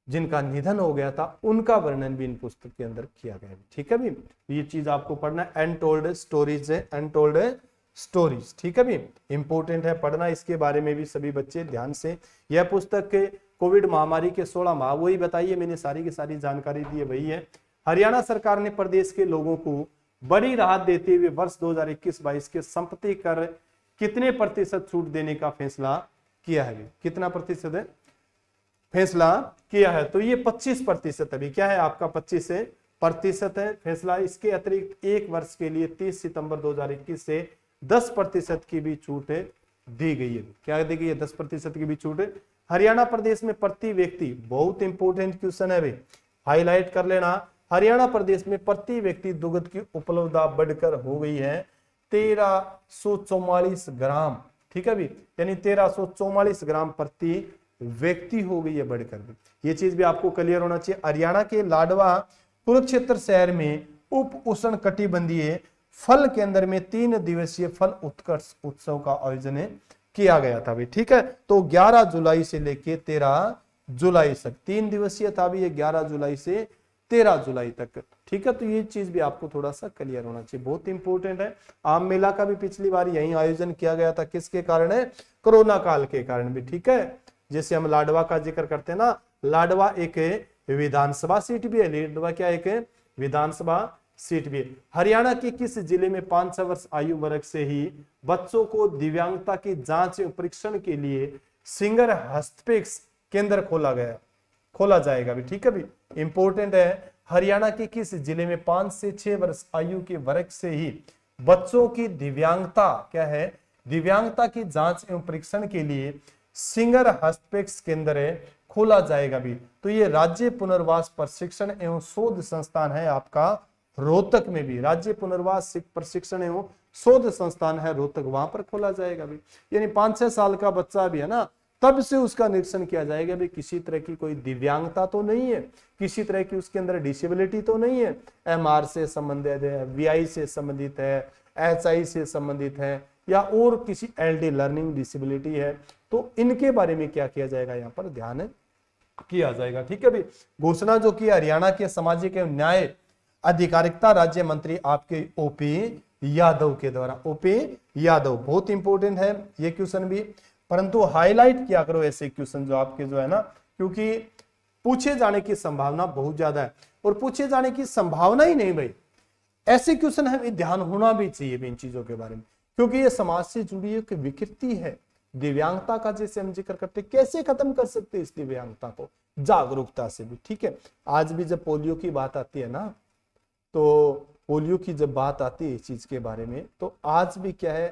जिनका निधन हो गया था, उनका वर्णन भी इन पुस्तक के अंदर किया गया है, ठीक है भी। ये चीज आपको पढ़ना है, अनटोल्ड स्टोरीज है, अनटोल्ड स्टोरीज, ठीक है भी, इंपॉर्टेंट है पढ़ना, इसके बारे में भी सभी बच्चे ध्यान से। यह पुस्तक कोविड महामारी के 16 माह, वही बताइए मैंने सारी की सारी जानकारी दी है, वही है। हरियाणा सरकार ने प्रदेश के लोगों को बड़ी राहत देते हुए वर्ष 2021-22 के संपत्ति कर कितने प्रतिशत छूट देने का फैसला किया है, कितना प्रतिशत है फैसला किया है, तो ये 25% अभी क्या है आपका 25% है फैसला। इसके अतिरिक्त एक वर्ष के लिए 30 सितंबर 2021 से 10% की भी छूट दी गई है, क्या दी गई है 10% की भी छूट। हरियाणा प्रदेश में प्रति व्यक्ति, बहुत इंपॉर्टेंट क्वेश्चन है भाई, हाईलाइट कर लेना, हरियाणा प्रदेश में प्रति व्यक्ति दुग्ध की उपलब्धता बढ़कर हो गई है 1344 ग्राम, ठीक है भी, यानी 1344 ग्राम प्रति व्यक्ति हो गई है बढ़कर भी। ये चीज भी आपको क्लियर होना चाहिए। हरियाणा के लाडवा कुरुक्षेत्र शहर में उप उष्ण कटिबंधीय फल केंद्र में 3 दिवसीय फल उत्कर्ष उत्सव का आयोजन किया गया था भी, ठीक है। तो 11 जुलाई से लेके 13 जुलाई तक 3 दिवसीय था भी ये, 11 जुलाई से 13 जुलाई तक, ठीक है। तो ये चीज भी आपको थोड़ा सा क्लियर होना चाहिए, बहुत इंपॉर्टेंट है। आम मेला का भी पिछली बार यही आयोजन किया गया था, किसके कारण है, कोरोना काल के कारण भी, ठीक है। जैसे हम लाडवा का जिक्र करते हैं ना, लाडवा एक विधानसभा सीट भी है, लाडवा क्या एक विधानसभा सीट भी है। हरियाणा के किस जिले में 5 वर्ष आयु वर्ग से ही बच्चों को दिव्यांगता की जांच एवं परीक्षण के लिए सिंगर हस्तक्षेप केंद्र खोला जाएगा भी, ठीक है भी, इंपॉर्टेंट है। हरियाणा के किस जिले में 5 से 6 वर्ष आयु के वर्ग से ही बच्चों की दिव्यांगता क्या है, दिव्यांगता की जांच एवं परीक्षण के लिए सिंगर हस्तक्षेप केंद्र खोला जाएगा भी। तो ये राज्य पुनर्वास प्रशिक्षण एवं शोध संस्थान है आपका रोहतक में भी, राज्य पुनर्वास प्रशिक्षण एवं शोध संस्थान है रोहतक, वहां पर खोला जाएगा भी। यानी 5-6 साल का बच्चा भी है ना, तब से उसका निरीक्षण किया जाएगा भी किसी तरह की कोई दिव्यांगता तो नहीं है, किसी तरह की उसके अंदर डिसेबिलिटी तो नहीं है, MR से संबंधित है, VI से संबंधित है, HI से संबंधित है, या और किसी LD लर्निंग डिसेबिलिटी है, तो इनके बारे में क्या किया जाएगा यहाँ पर ध्यान किया जाएगा, ठीक है भी। घोषणा जो की हरियाणा के सामाजिक एवं न्याय अधिकारिता राज्य मंत्री आपके OP यादव के द्वारा, OP यादव, बहुत इंपॉर्टेंट है ये क्वेश्चन भी, परंतु हाईलाइट किया करो ऐसे क्वेश्चन जो आपके जो है ना, क्योंकि पूछे जाने की संभावना बहुत ज्यादा है। और पूछे जाने की संभावना ही नहीं भाई, ऐसे क्वेश्चन हमें ध्यान होना भी चाहिए इन चीजों के बारे में, क्योंकि ये समाज से जुड़ी एक विकृति है। दिव्यांगता का जैसे हम जिक्र करते, कैसे खत्म कर सकते इस दिव्यांगता को, जागरूकता से भी, ठीक है। आज भी जब पोलियो की बात आती है ना, तो पोलियो की जब बात आती है इस चीज के बारे में, तो आज भी क्या है,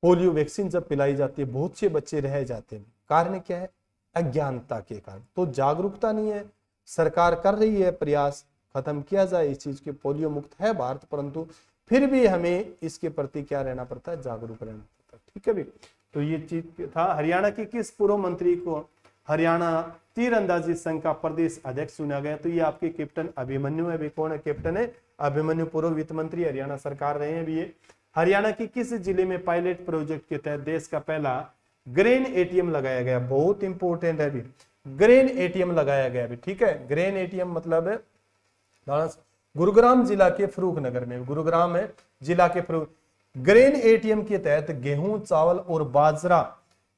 पोलियो वैक्सीन जब पिलाई जाती है बहुत से बच्चे रह जाते हैं, कारण क्या है, अज्ञानता के कारण। तो जागरूकता नहीं है, सरकार कर रही है प्रयास खत्म किया जाए इस चीज के, पोलियो मुक्त है भारत, परंतु फिर भी हमें इसके प्रति क्या रहना पड़ता है, जागरूक रहना पड़ता है, ठीक है भी। तो ये चीज था। हरियाणा के किस पूर्व मंत्री को हरियाणा तीरंदाजी संघ का प्रदेश अध्यक्ष चुना गया, तो ये आपके कैप्टन अभिमन्यु है भी। कौन है कैप्टन है अभिमन्यु, पूर्व वित्त मंत्री हरियाणा सरकार रहे हैं भी ये। हरियाणा की किस जिले में पायलट प्रोजेक्ट के तहत देश का पहला ग्रेन ATM लगाया गया, बहुत इंपॉर्टेंट है भी, ग्रेन ATM लगाया गया भी, ठीक है। ग्रेन ATM मतलब है गुरुग्राम जिला के फरूख नगर में, गुरुग्राम है जिला के फरूख। ग्रेन ATM के तहत गेहूं, चावल और बाजरा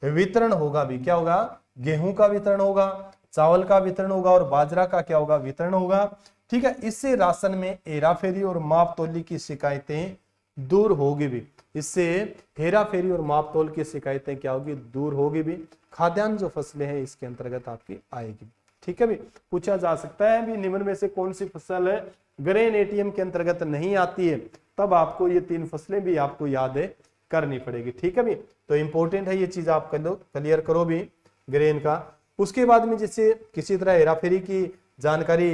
वितरण होगा भी, क्या होगा, गेहूं का वितरण होगा, चावल का वितरण होगा और बाजरा का क्या होगा, वितरण होगा, ठीक है। इससे राशन में हेराफेरी और मापतोली की शिकायतें दूर होगी भी, इससे हेराफेरी और मापतोल की शिकायतें क्या होगी, दूर होगी भी। खाद्यान्न जो फसलें हैं इसके अंतर्गत आपकी आएगी। ठीक है भी, पूछा जा सकता है भी निम्न में से कौन सी फसल है ग्रेन एटीएम के अंतर्गत नहीं आती है, तब आपको ये 3 फसलें भी आपको याद है करनी पड़ेगी। ठीक है भी, तो इंपॉर्टेंट है ये चीज आप कर लो, क्लियर करो भी ग्रेन का। उसके बाद में जैसे किसी तरह हेराफेरी की जानकारी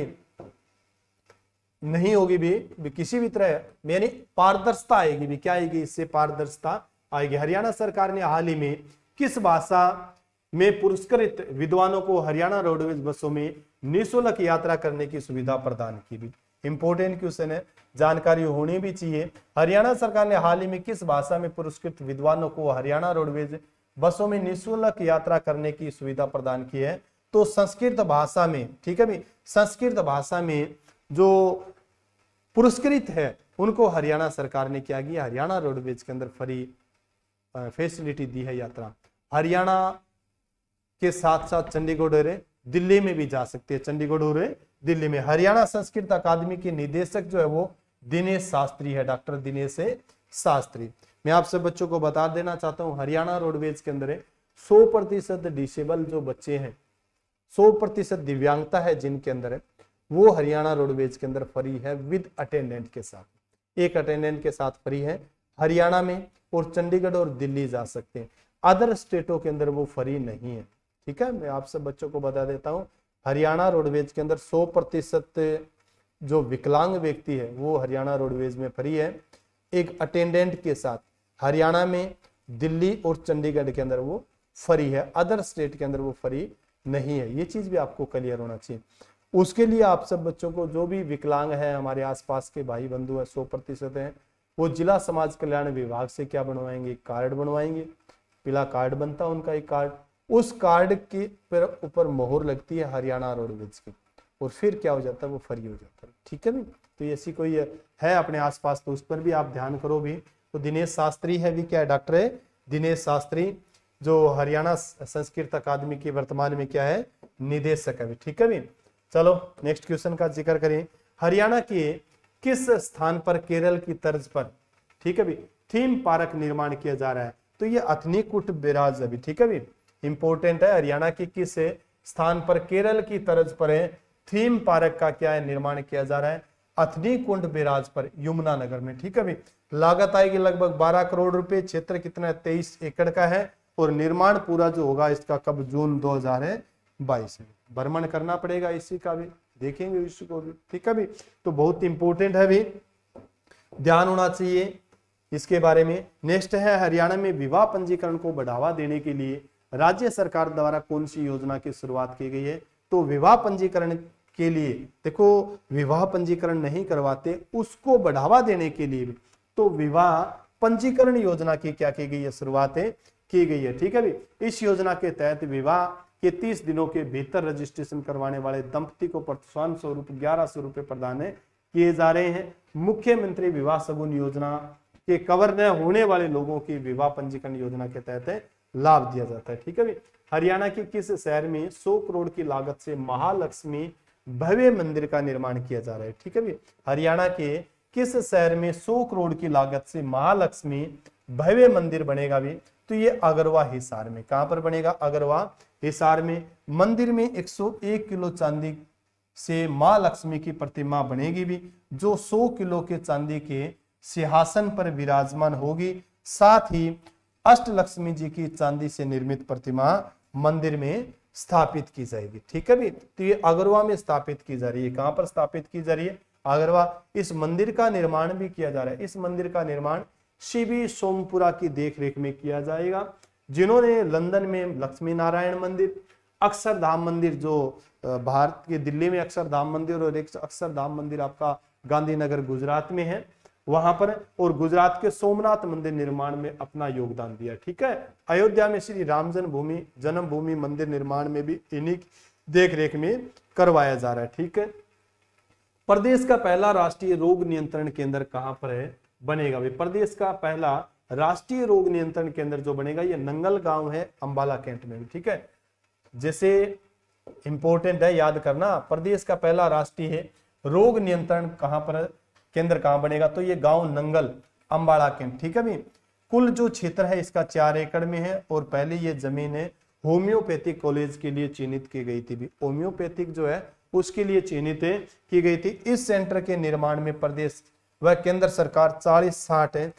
नहीं होगी भी किसी भी तरह यानी पारदर्शिता आएगी भी, क्या आएगी इससे पारदर्शिता आएगी। हरियाणा सरकार ने हाल ही में किस भाषा में पुरस्कृत विद्वानों को हरियाणा रोडवेज बसों में निःशुल्क यात्रा करने की सुविधा प्रदान की भी। इंपॉर्टेंट क्वेश्चन है, जानकारी होनी भी चाहिए। हरियाणा सरकार ने हाल ही में किस भाषा में पुरस्कृत विद्वानों को हरियाणा रोडवेज बसों में निःशुल्क यात्रा करने की सुविधा प्रदान की है? तो संस्कृत भाषा में। ठीक है भी, संस्कृत भाषा में जो पुरस्कृत है उनको हरियाणा सरकार ने क्या किया, हरियाणा रोडवेज के अंदर फ्री फैसिलिटी दी है यात्रा। हरियाणा के साथ साथ चंडीगढ़ और दिल्ली में भी जा सकते हैं, चंडीगढ़ और दिल्ली में। हरियाणा संस्कृत अकादमी के निदेशक जो है वो दिनेश शास्त्री है, डॉक्टर दिनेश शास्त्री। मैं आप सब बच्चों को बता देना चाहता हूं हरियाणा रोडवेज के अंदर 100% डिसेबल जो बच्चे हैं, 100% दिव्यांगता है जिनके अंदर है, वो हरियाणा रोडवेज के अंदर फ्री है विद अटेंडेंट के साथ। एक अटेंडेंट के साथ फ्री है हरियाणा में, और चंडीगढ़ और दिल्ली जा सकते हैं। अदर स्टेटों के अंदर वो फ्री नहीं है। ठीक है, मैं आप सब बच्चों को बता देता हूं हरियाणा रोडवेज के अंदर 100% जो विकलांग व्यक्ति है वो हरियाणा रोडवेज में फ्री है, एक अटेंडेंट के साथ। हरियाणा में, दिल्ली और चंडीगढ़ के अंदर वो फ्री है, अदर स्टेट के अंदर वो फ्री नहीं है। ये चीज भी आपको क्लियर होना चाहिए। उसके लिए आप सब बच्चों को, जो भी विकलांग है हमारे आसपास के भाई बंधु है 100% है, वो जिला समाज कल्याण विभाग से क्या बनवाएंगे, कार्ड बनवाएंगे। पीला कार्ड बनता है उनका एक कार्ड, उस कार्ड के ऊपर मोहर लगती है हरियाणा रोडवेज की, और फिर क्या हो जाता है वो फ्री हो जाता है। ठीक है भी, तो ऐसी कोई है अपने आसपास तो उस पर भी आप ध्यान करो भी। तो दिनेश शास्त्री है भी, क्या है, डॉक्टर है दिनेश शास्त्री, जो हरियाणा संस्कृत अकादमी के वर्तमान में क्या है, निदेशक है। ठीक है भी, चलो नेक्स्ट क्वेश्चन का जिक्र करें। हरियाणा के किस स्थान पर केरल की तर्ज पर, ठीक है भी, थीम पार्क निर्माण किया जा रहा है? तो ये अथनीकुट बैराज अभी। ठीक है भी, इंपॉर्टेंट है, हरियाणा के किस स्थान पर केरल की तर्ज पर है थीम पार्क का क्या है निर्माण किया जा रहा है? अथनीकुंड बैराज पर, यमुनानगर में। ठीक है भी, लागत आएगी लगभग 12 करोड़ रुपए, क्षेत्र कितना है 23 एकड़ का है, और निर्माण पूरा जो होगा इसका कब, जून 2022 में। भ्रमण करना पड़ेगा इसी का भी, देखेंगे इसको भी। ठीक है भी, तो बहुत इंपॉर्टेंट है भी, ध्यान होना चाहिए इसके बारे में। नेक्स्ट है, हरियाणा में विवाह पंजीकरण को बढ़ावा देने के लिए राज्य सरकार द्वारा कौन सी योजना की शुरुआत की गई है? तो विवाह पंजीकरण के लिए, देखो विवाह पंजीकरण नहीं करवाते उसको बढ़ावा देने के लिए तो विवाह पंजीकरण योजना की क्या की गई है, शुरुआत की गई है। ठीक है भी, इस योजना के तहत विवाह के 30 दिनों के भीतर रजिस्ट्रेशन करवाने वाले दंपति को प्रोत्साहन स्वरूप 1100 रुपए प्रदान किए जा रहे हैं। मुख्यमंत्री विवाह शगुन योजना के कवर न होने वाले लोगों की विवाह पंजीकरण योजना के तहत लाभ दिया जाता है। ठीक है भी, हरियाणा के किस शहर में 100 करोड़ की लागत से महालक्ष्मी भव्य मंदिर का निर्माण किया जा रहा है? ठीक है भी, हरियाणा के किस शहर में 100 करोड़ की लागत से महालक्ष्मी भव्य मंदिर बनेगा भी? तो ये अगरवा हिसार में। कहां पर बनेगा? अगरवा हिसार में। मंदिर में 101 किलो चांदी से मां लक्ष्मी की प्रतिमा बनेगी भी, जो 100 किलो के चांदी के सिंहासन पर विराजमान होगी। साथ ही अष्टलक्ष्मी जी की चांदी से निर्मित प्रतिमा मंदिर में स्थापित की जाएगी। ठीक है भी, तो ये अगरवा में स्थापित की जा रही है। कहां पर स्थापित की जा रही है? अगरवा। इस मंदिर का निर्माण भी किया जा रहा है। इस मंदिर का निर्माण शिबी सोमपुरा की देखरेख में किया जाएगा, जिन्होंने लंदन में लक्ष्मी नारायण मंदिर, अक्षरधाम मंदिर जो भारत के दिल्ली में अक्षरधाम मंदिर, और एक अक्षरधाम मंदिर आपका गांधीनगर गुजरात में है वहां पर, और गुजरात के सोमनाथ मंदिर निर्माण में अपना योगदान दिया। ठीक है, अयोध्या में श्री राम जन्मभूमि मंदिर निर्माण में भी इन्हीं देखरेख में करवाया जा रहा है। ठीक है, प्रदेश का पहला राष्ट्रीय रोग नियंत्रण केंद्र कहां पर है, बनेगा भी? प्रदेश का पहला राष्ट्रीय रोग नियंत्रण केंद्र जो बनेगा ये नंगल गांव है, अंबाला कैंट में। ठीक है, जैसे इंपॉर्टेंट है याद करना, प्रदेश का पहला राष्ट्रीय रोग नियंत्रण कहां पर केंद्र कहां बनेगा? तो ये गांव नंगल, अंबाला कैंट। ठीक है भी, कुल जो क्षेत्र है इसका 4 एकड़ में है, और पहले ये जमीन है होम्योपैथिक कॉलेज के लिए चिन्हित की गई थी भी, होम्योपैथिक जो है उसके लिए चिन्हित की गई थी। इस सेंटर के निर्माण में प्रदेश व केंद्र सरकार 40-60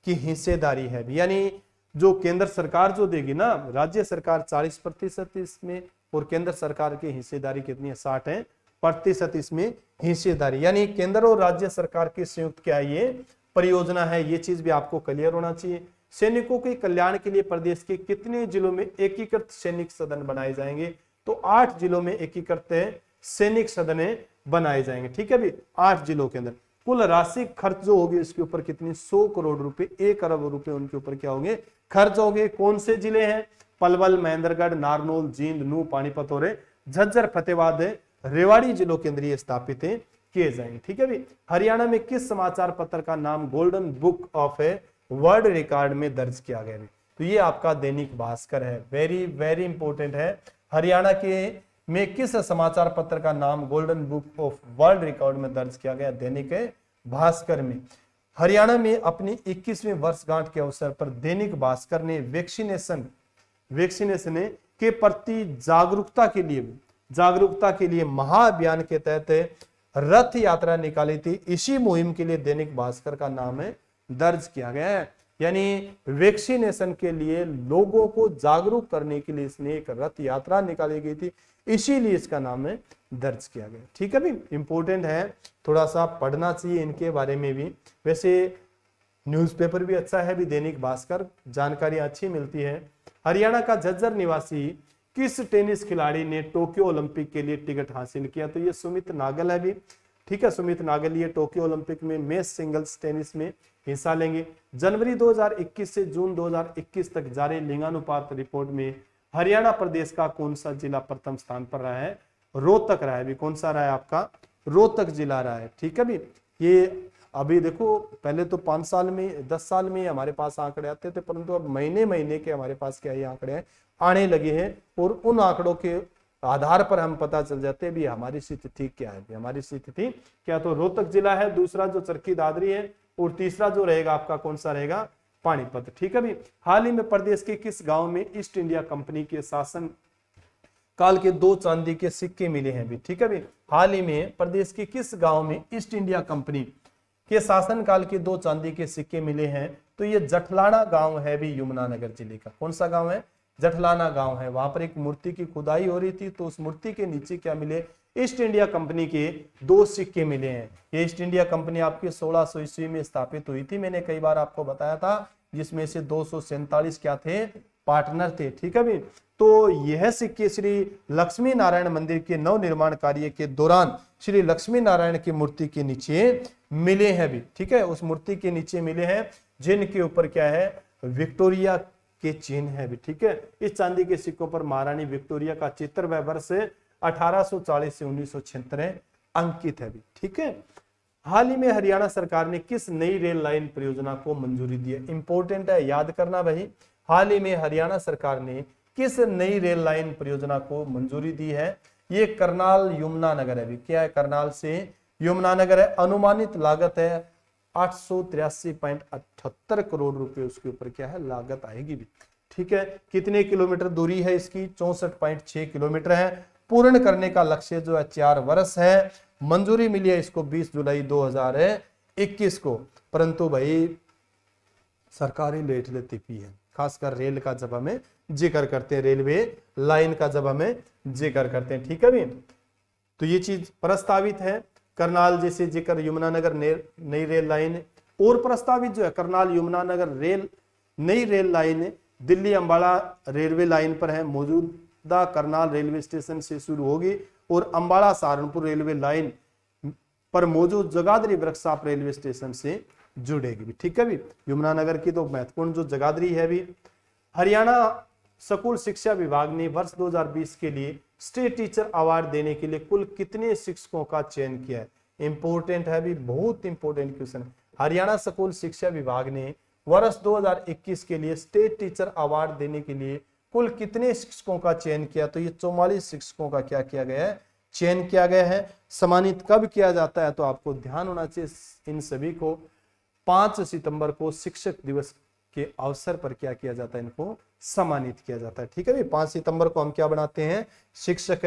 की हिस्सेदारी है, यानी जो केंद्र सरकार जो देगी ना, राज्य सरकार 40% इसमें और केंद्र सरकार की हिस्सेदारी कितनी है, 60% इसमें हिस्सेदारी, यानी केंद्र और राज्य सरकार की संयुक्त क्या ये परियोजना है, ये चीज भी आपको क्लियर होना चाहिए। सैनिकों के कल्याण के लिए प्रदेश के कितने जिलों में एकीकृत सैनिक सदन बनाए जाएंगे, तो 8 जिलों में एकीकृत सैनिक सदन बनाए जाएंगे। ठीक है भी, 8 जिलों के अंदर। कुल राशि खर्च जो होगी इसके ऊपर कितनी, 100 करोड़ रुपए, 1 अरब रुपए उनके ऊपर क्या होंगे, खर्च होंगे। कौन से जिले हैं, पलवल, महेंद्रगढ़, नारनौल, जींद, नूह, पानीपत और झज्जर, फतेहाबाद, रेवाड़ी जिलों के अंदर ये स्थापित किए जाएंगे। ठीक है भी। हरियाणा में किस समाचार पत्र का नाम golden book of world record में दर्ज किया गया है, तो ये आपका दैनिक भास्कर है। वेरी वेरी इंपॉर्टेंट है। हरियाणा के में किस समाचार पत्र का नाम golden book of world record में दर्ज किया गया, दैनिक भास्कर में। हरियाणा में अपनी 21वीं वर्षगांठ के अवसर पर दैनिक भास्कर ने वैक्सीनेशन के प्रति जागरूकता के लिए महाअभियान के तहत रथ यात्रा निकाली थी। इसी मुहिम के लिए दैनिक भास्कर का नाम दर्ज किया गया है, यानी वैक्सीनेशन के लिए लोगों को जागरूक करने के लिए इसने एक रथ यात्रा निकाली गई थी, इसीलिए इसका नाम दर्ज किया गया। ठीक है भी, इंपॉर्टेंट है, थोड़ा सा पढ़ना चाहिए इनके बारे में भी। वैसे न्यूज़पेपर भी अच्छा है भी, दैनिक भास्कर, जानकारी अच्छी मिलती है। हरियाणा का झज्जर निवासी किस टेनिस खिलाड़ी ने टोक्यो ओलंपिक के लिए टिकट हासिल किया, तो ये सुमित नागल है भी। ठीक है, सुमित नागल ये टोक्यो ओलंपिक में मेंस सिंगल्स टेनिस में हिस्सा लेंगे। जनवरी 2021 से जून 2021 तक जारी लिंगानुपात रिपोर्ट में हरियाणा प्रदेश का कौन सा जिला प्रथम स्थान पर रहा है, रोहतक रहा है भी। कौन सा रहा है आपका, रोहतक जिला रहा है। ठीक है भी। ये अभी देखो, पहले तो 5 साल में 10 साल में हमारे पास आंकड़े आते थे, परंतु अब महीने महीने के हमारे पास क्या ये आंकड़े आने लगे हैं, और उन आंकड़ों के आधार पर हम पता चल जाते हैं भी हमारी स्थिति क्या है। हमारी स्थिति क्या, तो रोहतक जिला है, दूसरा जो चरखी दादरी है, और तीसरा जो रहेगा आपका कौन सा रहेगा, पानीपत। ठीक है भी। हाल ही में प्रदेश के किस गांव में ईस्ट इंडिया कंपनी के शासन काल के 2 चांदी के सिक्के मिले हैं भी। ठीक है भी। हाल ही में प्रदेश के किस गांव में ईस्ट इंडिया कंपनी के शासन काल के 2 चांदी के सिक्के मिले हैं, तो ये जठलाना गांव है भी, यमुनानगर जिले का। कौन सा गांव है, जठलाना गांव है। वहां पर एक मूर्ति की खुदाई हो रही थी, तो उस मूर्ति के नीचे क्या मिले, ईस्ट इंडिया कंपनी के 2 सिक्के मिले हैं। ये ईस्ट इंडिया कंपनी आपकी 1600 ईस्वी में स्थापित हुई थी, मैंने कई बार आपको बताया था, जिसमें से 247 क्या थे, पार्टनर थे। ठीक है भी। तो यह सिक्के श्री लक्ष्मी नारायण मंदिर के नवनिर्माण कार्य के दौरान श्री लक्ष्मी नारायण की मूर्ति के नीचे मिले हैं भी। ठीक है, उस मूर्ति के नीचे मिले हैं, जिनके ऊपर क्या है, विक्टोरिया के चिन्ह है भी। ठीक है, इस चांदी के सिक्कों पर महारानी विक्टोरिया का चित्र व वर्ष 1840 से 1976 अंकित है भी। ठीक है। हाल ही में हरियाणा सरकार ने किस नई रेल लाइन परियोजना को मंजूरी दी है, इंपॉर्टेंट है, याद करना भाई। हाल ही में हरियाणा सरकार ने किस नई रेल लाइन परियोजना को मंजूरी दी है, ये करनाल यमुनानगर है भी। क्या है, करनाल से यमुनानगर है। अनुमानित लागत है 883.78 करोड़ रुपए, उसके ऊपर क्या है, लागत आएगी भी। ठीक है। कितने किलोमीटर दूरी है इसकी, 64.6 किलोमीटर है। पूर्ण करने का लक्ष्य जो है 4 वर्ष है। मंजूरी मिली है इसको 20 जुलाई 2021 को, परंतु भाई सरकारी लेट लेती पी है, खासकर रेल का जब हमें जिक्र करते हैं, रेलवे लाइन का जब हमें जिक्र करते हैं। ठीक है भी। तो ये चीज प्रस्तावित है, करनाल जैसे जिक्र, यमुनानगर नई रेल लाइन, और प्रस्तावित जो है करनाल यमुनानगर नई rail line Delhi Ambala railway line पर है। मौजूदा करनाल रेलवे स्टेशन से शुरू होगी और अंबाला सहारनपुर रेलवे लाइन पर मौजूद जगाधरी वर्कशॉप रेलवे स्टेशन से जुड़ेगी भी। ठीक है भी। यमुनानगर की तो महत्वपूर्ण जो जगाधरी है भी। हरियाणा स्कूल शिक्षा विभाग ने वर्ष 2020 के लिए स्टेट टीचर अवार्ड देने के लिए कुल कितने शिक्षकों का चयन किया है, इंपॉर्टेंट है भी, बहुत इंपॉर्टेंट क्वेश्चन है। हरियाणा स्कूल शिक्षा विभाग ने वर्ष 2021 के लिए स्टेट टीचर अवार्ड देने के लिए कुल कितने शिक्षकों का चयन किया, तो ये 44 शिक्षकों का क्या किया गया है, चयन किया गया है। सम्मानित कब किया जाता है, तो आपको ध्यान होना चाहिए इन सभी को 5 सितंबर को शिक्षक दिवस के अवसर पर क्या किया जाता है, इनको सम्मानित किया जाता है। ठीक है भाई, 5 सितंबर को हम क्या बनाते हैं, शिक्षक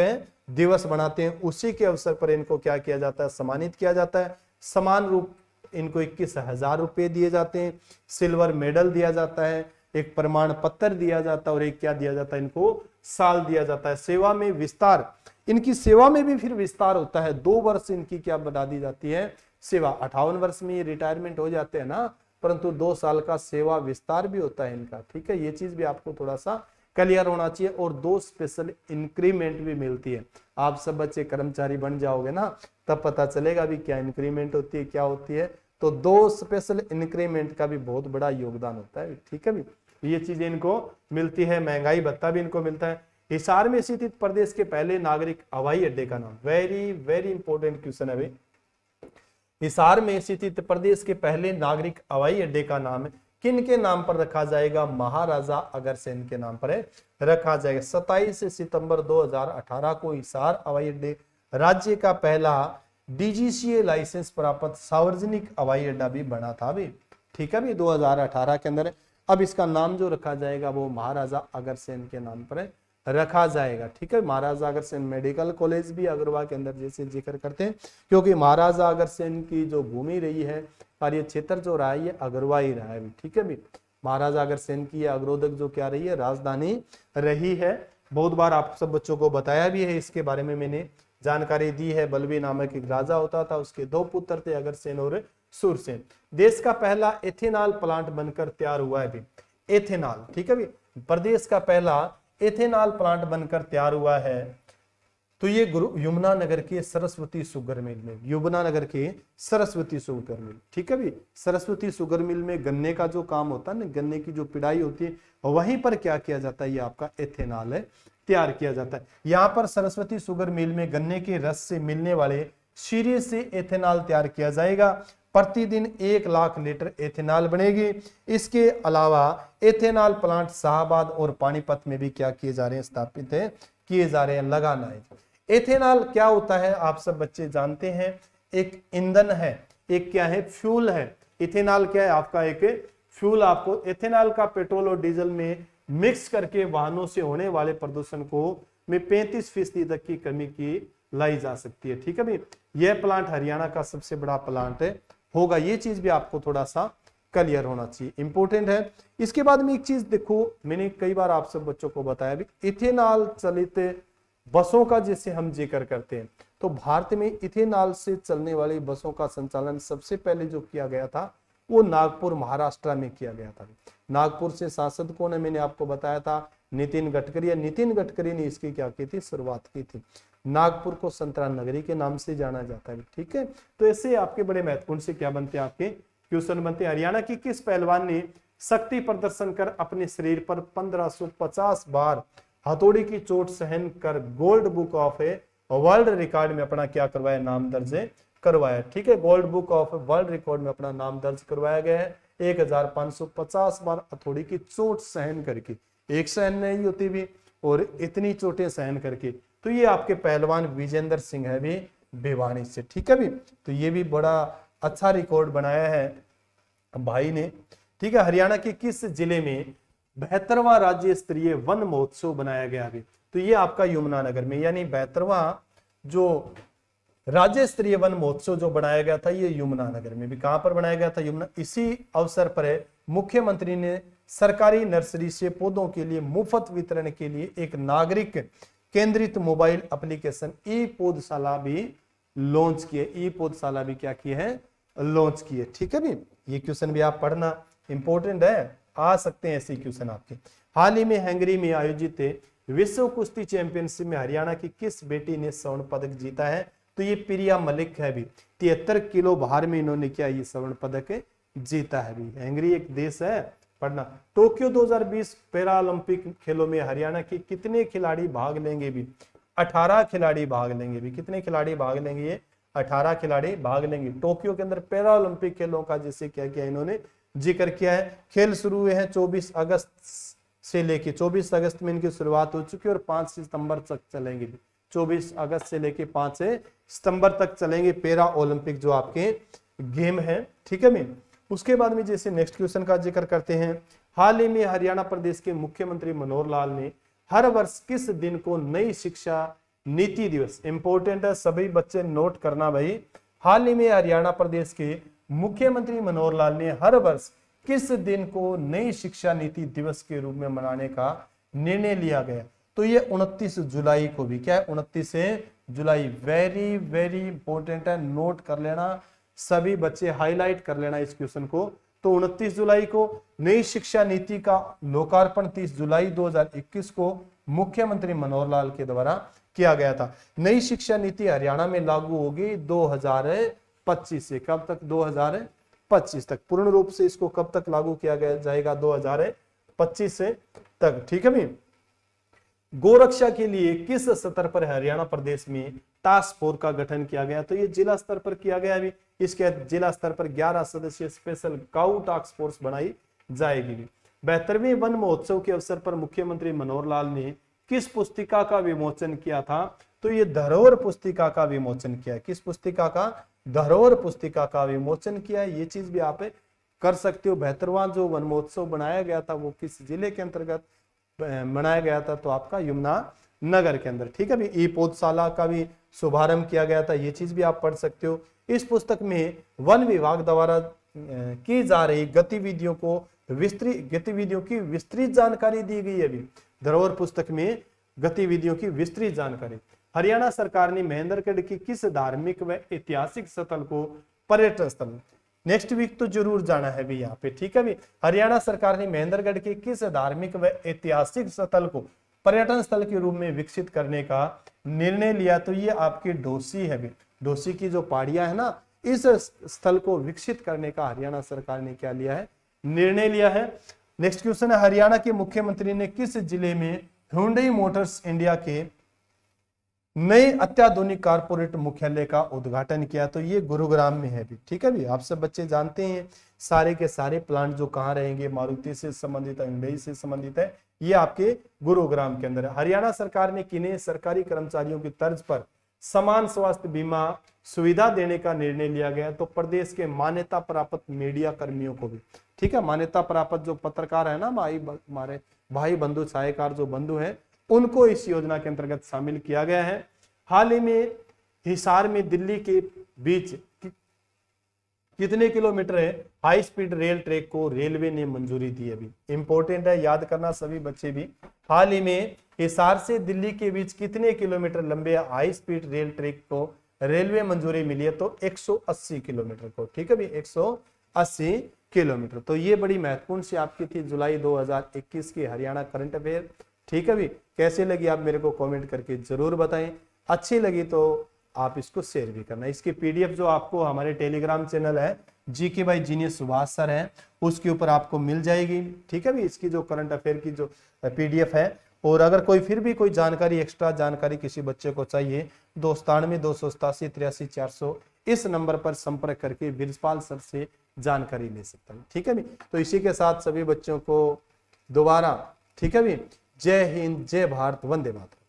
दिवस बनाते हैं। उसी के अवसर पर इनको क्या किया जाता है, सम्मानित किया जाता है। समान रूप इनको 21,000 रुपए दिए जाते हैं, सिल्वर मेडल दिया जाता है, एक प्रमाण पत्र दिया जाता है और एक क्या दिया जाता है, इनको साल दिया जाता है। सेवा में विस्तार, इनकी सेवा में भी फिर विस्तार होता है। 2 वर्ष इनकी क्या बढ़ा दी जाती है, सेवा। 58 वर्ष में ये रिटायरमेंट हो जाते हैं ना, परंतु 2 साल का सेवा विस्तार भी होता है इनका। ठीक है, ये चीज भी आपको थोड़ा सा क्लियर होना चाहिए। और 2 स्पेशल इंक्रीमेंट भी मिलती है। आप सब बच्चे कर्मचारी बन जाओगे ना, तब पता चलेगा भी क्या इंक्रीमेंट होती है, क्या होती है। तो 2 स्पेशल इंक्रीमेंट का भी बहुत बड़ा योगदान होता है। ठीक है भी, ये चीजें इनको मिलती है। महंगाई भत्ता भी इनको मिलता है। हिसार में स्थित प्रदेश के पहले नागरिक हवाई अड्डे का नाम, वेरी वेरी इंपॉर्टेंट क्वेश्चन है भाई। हिसार में स्थित प्रदेश के पहले नागरिक हवाई अड्डे का नाम किन के नाम पर रखा जाएगा, महाराजा अग्रसेन के नाम पर रखा जाएगा। 27 सितंबर 2018 को हिसार हवाई अड्डे राज्य का पहला डीजीसीए लाइसेंस प्राप्त सार्वजनिक हवाई अड्डा भी बना था भी। ठीक है भी, 2018 के अंदर। अब इसका नाम जो रखा जाएगा वो महाराजा अग्रसेन के नाम पर रखा जाएगा। ठीक है, महाराजा अग्रसेन मेडिकल कॉलेज भी अग्रवा के अंदर जैसे जिक्र करते हैं, क्योंकि महाराजा अग्रसेन की जो भूमि रही है, कार्य क्षेत्र जो रहा है, ये अग्रवा ही रहा है। ठीक है भी, महाराजा अग्रसेन की अग्रोदक जो क्या रही है, राजधानी रही है। बहुत बार आप सब बच्चों को बताया भी है, इसके बारे में मैंने जानकारी दी है। बलबी नामक एक राजा होता था, उसके 2 पुत्र थे, अग्रसेन और सूरसेन। देश का पहला एथेनॉल प्लांट बनकर तैयार हुआ है भी, एथेनॉल। ठीक है भी, प्रदेश का पहला एथेनॉल प्लांट बनकर तैयार हुआ है। तो ये यमुना नगर के सरस्वती शुगर मिल में, यमुना नगर के सरस्वती शुगर मिल। ठीक है भी, सरस्वती शुगर मिल में गन्ने का जो काम होता है ना, गन्ने की जो पिड़ाई होती है, वहीं पर क्या किया जाता है, ये आपका एथेनॉल तैयार किया जाता है। यहाँ पर सरस्वती शुगर मिल में गन्ने के रस से मिलने वाले शीरे से एथेनॉल तैयार किया जाएगा। प्रतिदिन 1 लाख लीटर एथेनॉल बनेगी। इसके अलावा एथेनॉल प्लांट शाहबाद और पानीपत में भी क्या किए जा रहे हैं, स्थापित है, किए जा रहे हैं, लगाना है। एथेनॉल क्या होता है, आप सब बच्चे जानते हैं, एक ईंधन है, एक क्या है, फ्यूल है। इथेनॉल क्या है, आपका एक फ्यूल। आपको एथेनॉल का पेट्रोल और डीजल में मिक्स करके वाहनों से होने वाले प्रदूषण को में 35% तक की कमी की लाई जा सकती है। ठीक है भाई, यह प्लांट हरियाणा का सबसे बड़ा प्लांट होगा। ये चीज भी आपको थोड़ा सा क्लियर होना चाहिए, इंपॉर्टेंट है। इसके बाद में एक चीज देखो, मैंने कई बार आप सब बच्चों को बताया भी, इथेनॉल चलित बसों का जैसे हम जिक्र करते हैं, तो भारत में इथेनॉल से चलने वाली बसों का संचालन सबसे पहले जो किया गया था वो नागपुर महाराष्ट्र में किया गया था। नागपुर से सांसद कौन है, मैंने आपको बताया था, नितिन गडकरी। नितिन गडकरी ने इसकी क्या की थी, शुरुआत की थी। नागपुर को संतरा नगरी के नाम से जाना जाता है। ठीक है, तो ऐसे आपके बड़े महत्वपूर्ण से क्या बनते हैं, आपके क्वेश्चन बनते हैं। हरियाणा की किस पहलवान ने शक्ति प्रदर्शन कर अपने शरीर पर 1550 बार हथौड़ी की चोट सहन कर gold book of world record में अपना क्या करवाया, नाम दर्ज करवाया। ठीक है, gold book of world record में अपना नाम दर्ज करवाया गया है। 1550 बार हथौड़ी की चोट सहन करके, एक सहन नहीं होती भी, और इतनी चोटें सहन करके। तो ये आपके पहलवान विजेंद्र सिंह है भी, भिवानी से। ठीक है भी, तो ये भी बड़ा अच्छा रिकॉर्ड बनाया है भाई ने। ठीक है, हरियाणा के किस जिले में 72वां राज्य स्तरीय वन महोत्सव बनाया गया भी, तो ये आपका यमुनानगर में, यानी 72वां जो राज्य स्तरीय वन महोत्सव जो बनाया गया था, ये यमुनानगर में भी। कहां पर बनाया गया था, यमुना। इसी अवसर पर मुख्यमंत्री ने सरकारी नर्सरी से पौधों के लिए मुफ्त वितरण के लिए एक नागरिक केंद्रित मोबाइल एप्लीकेशन ई पौधशाला भी लॉन्च किए। ई पौधशाला भी क्या किए हैं, लॉन्च किए। ठीक है भी, ये क्वेश्चन भी आप पढ़ना, इंपॉर्टेंट है, आ सकते हैं ऐसे क्वेश्चन आपके। हाल ही में हंगरी में आयोजित विश्व कुश्ती चैंपियनशिप में हरियाणा की किस बेटी ने स्वर्ण पदक जीता है, तो ये प्रिया मलिक है भी। 73 किलो भार में इन्होंने क्या ये स्वर्ण पदक जीता है भी। हंगरी एक देश है, पढ़ना। टोक्यो 2020 पैरालंपिक खेलों में हरियाणा के कितने खिलाड़ी भाग लेंगे भी, 18 खिलाड़ी भाग लेंगे भी। कितने खिलाड़ी भाग लेंगे, ये 18 खिलाड़ी भाग लेंगे। टोक्यो के अंदर पैरालंपिक खेलों का जिससे क्या किया इन्होंने जिक्र किया है। खेल शुरू हुए हैं 24 अगस्त से लेके, 24 अगस्त में इनकी शुरुआत हो चुकी है और 5 सितंबर तक चलेंगे। 24 अगस्त से लेके 5 सितंबर तक चलेंगे पैरा ओलंपिक जो आपके गेम है। ठीक है मैं, उसके बाद में जैसे नेक्स्ट क्वेश्चन का जिक्र करते हैं, हाल ही में हरियाणा प्रदेश के मुख्यमंत्री मनोहर लाल ने हर वर्ष किस दिन को नई शिक्षा नीति दिवस, इंपॉर्टेंट है, सभी बच्चे नोट करना भाई। हाल ही में हरियाणा प्रदेश के मुख्यमंत्री मनोहर लाल ने हर वर्ष किस दिन को नई शिक्षा नीति दिवस के रूप में मनाने का निर्णय लिया गया? तो ये 29 जुलाई को भी, क्या है, 29 जुलाई। वेरी वेरी इंपॉर्टेंट है, नोट कर लेना सभी बच्चे, हाईलाइट कर लेना इस क्वेश्चन को। तो 29 जुलाई को नई शिक्षा नीति का लोकार्पण 30 जुलाई 2021 को मुख्यमंत्री मनोहर लाल के द्वारा किया गया था। नई शिक्षा नीति हरियाणा में लागू होगी 2025 से। कब तक? 2025 तक। पूर्ण रूप से इसको कब तक लागू किया गया जाएगा? 2025 से तक। ठीक है भाई। गोरक्षा के लिए किस स्तर पर हरियाणा प्रदेश में टास्क फोर्स का गठन किया गया? तो ये जिला स्तर पर किया गया अभी। इसके जिला स्तर पर 11 सदस्यीय स्पेशल काउ टास्क फोर्स बनाई जाएगी। 72वें वन महोत्सव के अवसर पर मुख्यमंत्री मनोहर लाल ने किस पुस्तिका का विमोचन किया था? तो ये धरोहर पुस्तिका का विमोचन किया। किस पुस्तिका का? धरोहर पुस्तिका का विमोचन किया। ये चीज भी आप कर सकते हो। 72वां जो वन महोत्सव बनाया गया था वो किस जिले के अंतर्गत बनाया गया था? तो आपका यमुना नगर के अंदर। ठीक है भी। ई पौधशाला का भी शुभारंभ किया गया था। ये चीज भी आप पढ़ सकते हो। इस पुस्तक में वन विभाग द्वारा की जा रही गतिविधियों की विस्तृत जानकारी दी गई है। अभी धरोहर पुस्तक में गतिविधियों की विस्तृत जानकारी। हरियाणा सरकार ने महेंद्रगढ़ की किस धार्मिक व ऐतिहासिक स्थल को पर्यटन स्थल, नेक्स्ट वीक तो जरूर जाना है भी यहाँ पे। ठीक है भी। हरियाणा सरकार ने महेंद्रगढ़ के किस धार्मिक व ऐतिहासिक स्थल को पर्यटन स्थल के रूप में विकसित करने का निर्णय लिया? तो ये आपकी डोसी है भी। डोसी की जो पहाड़ियां है ना, इस स्थल को विकसित करने का हरियाणा सरकार ने क्या लिया है? निर्णय लिया है। नेक्स्ट क्वेश्चन है, हरियाणा के मुख्यमंत्री ने किस जिले में हुंडई मोटर्स इंडिया के नए अत्याधुनिक कारपोरेट मुख्यालय का उद्घाटन किया? तो ये गुरुग्राम में है भी। ठीक है भी। आप सब बच्चे जानते हैं सारे के सारे प्लांट जो कहाँ रहेंगे, मारुति से संबंधित है, हुंडई से संबंधित है, ये आपके गुरुग्राम के अंदर है। हरियाणा सरकार ने किन्हें सरकारी कर्मचारियों की तर्ज पर समान स्वास्थ्य बीमा सुविधा देने का निर्णय लिया गया? तो प्रदेश के मान्यता प्राप्त मीडिया कर्मियों को भी। ठीक है। मान्यता प्राप्त जो पत्रकार है ना, हमारे भाई बंधु छायाकार जो बंधु है, उनको इस योजना के अंतर्गत शामिल किया गया है। हाल ही में हिसार में दिल्ली के बीच कितने किलोमीटर है हाई स्पीड रेल ट्रैक को रेलवे ने मंजूरी दी? अभी इंपॉर्टेंट है, याद करना सभी बच्चे भी। हाल ही में हिसार से दिल्ली के बीच कितने किलोमीटर लंबे हाई स्पीड रेल ट्रैक को रेलवे मंजूरी मिली है? तो 180 किलोमीटर को। ठीक है भी। 180 किलोमीटर। तो ये बड़ी महत्वपूर्ण सी आपकी थी जुलाई 2021 की हरियाणा करंट अफेयर। ठीक है भी। कैसे लगी आप मेरे को कमेंट करके जरूर बताएं। अच्छी लगी तो आप इसको शेयर भी करना। इसकी पीडीएफ जो आपको हमारे टेलीग्राम चैनल है GK by genius Subhash sir है, उसके ऊपर आपको मिल जाएगी। ठीक है भी। इसकी जो करंट अफेयर की जो पीडीएफ है, और अगर कोई फिर भी कोई जानकारी, एक्स्ट्रा जानकारी किसी बच्चे को चाहिए, 297 287 83 400 इस नंबर पर संपर्क करके विरजपाल सर से जानकारी ले सकता है। ठीक है भी। तो इसी के साथ सभी बच्चों को दोबारा, ठीक है भी, जय हिंद, जय भारत, वंदे मातरम।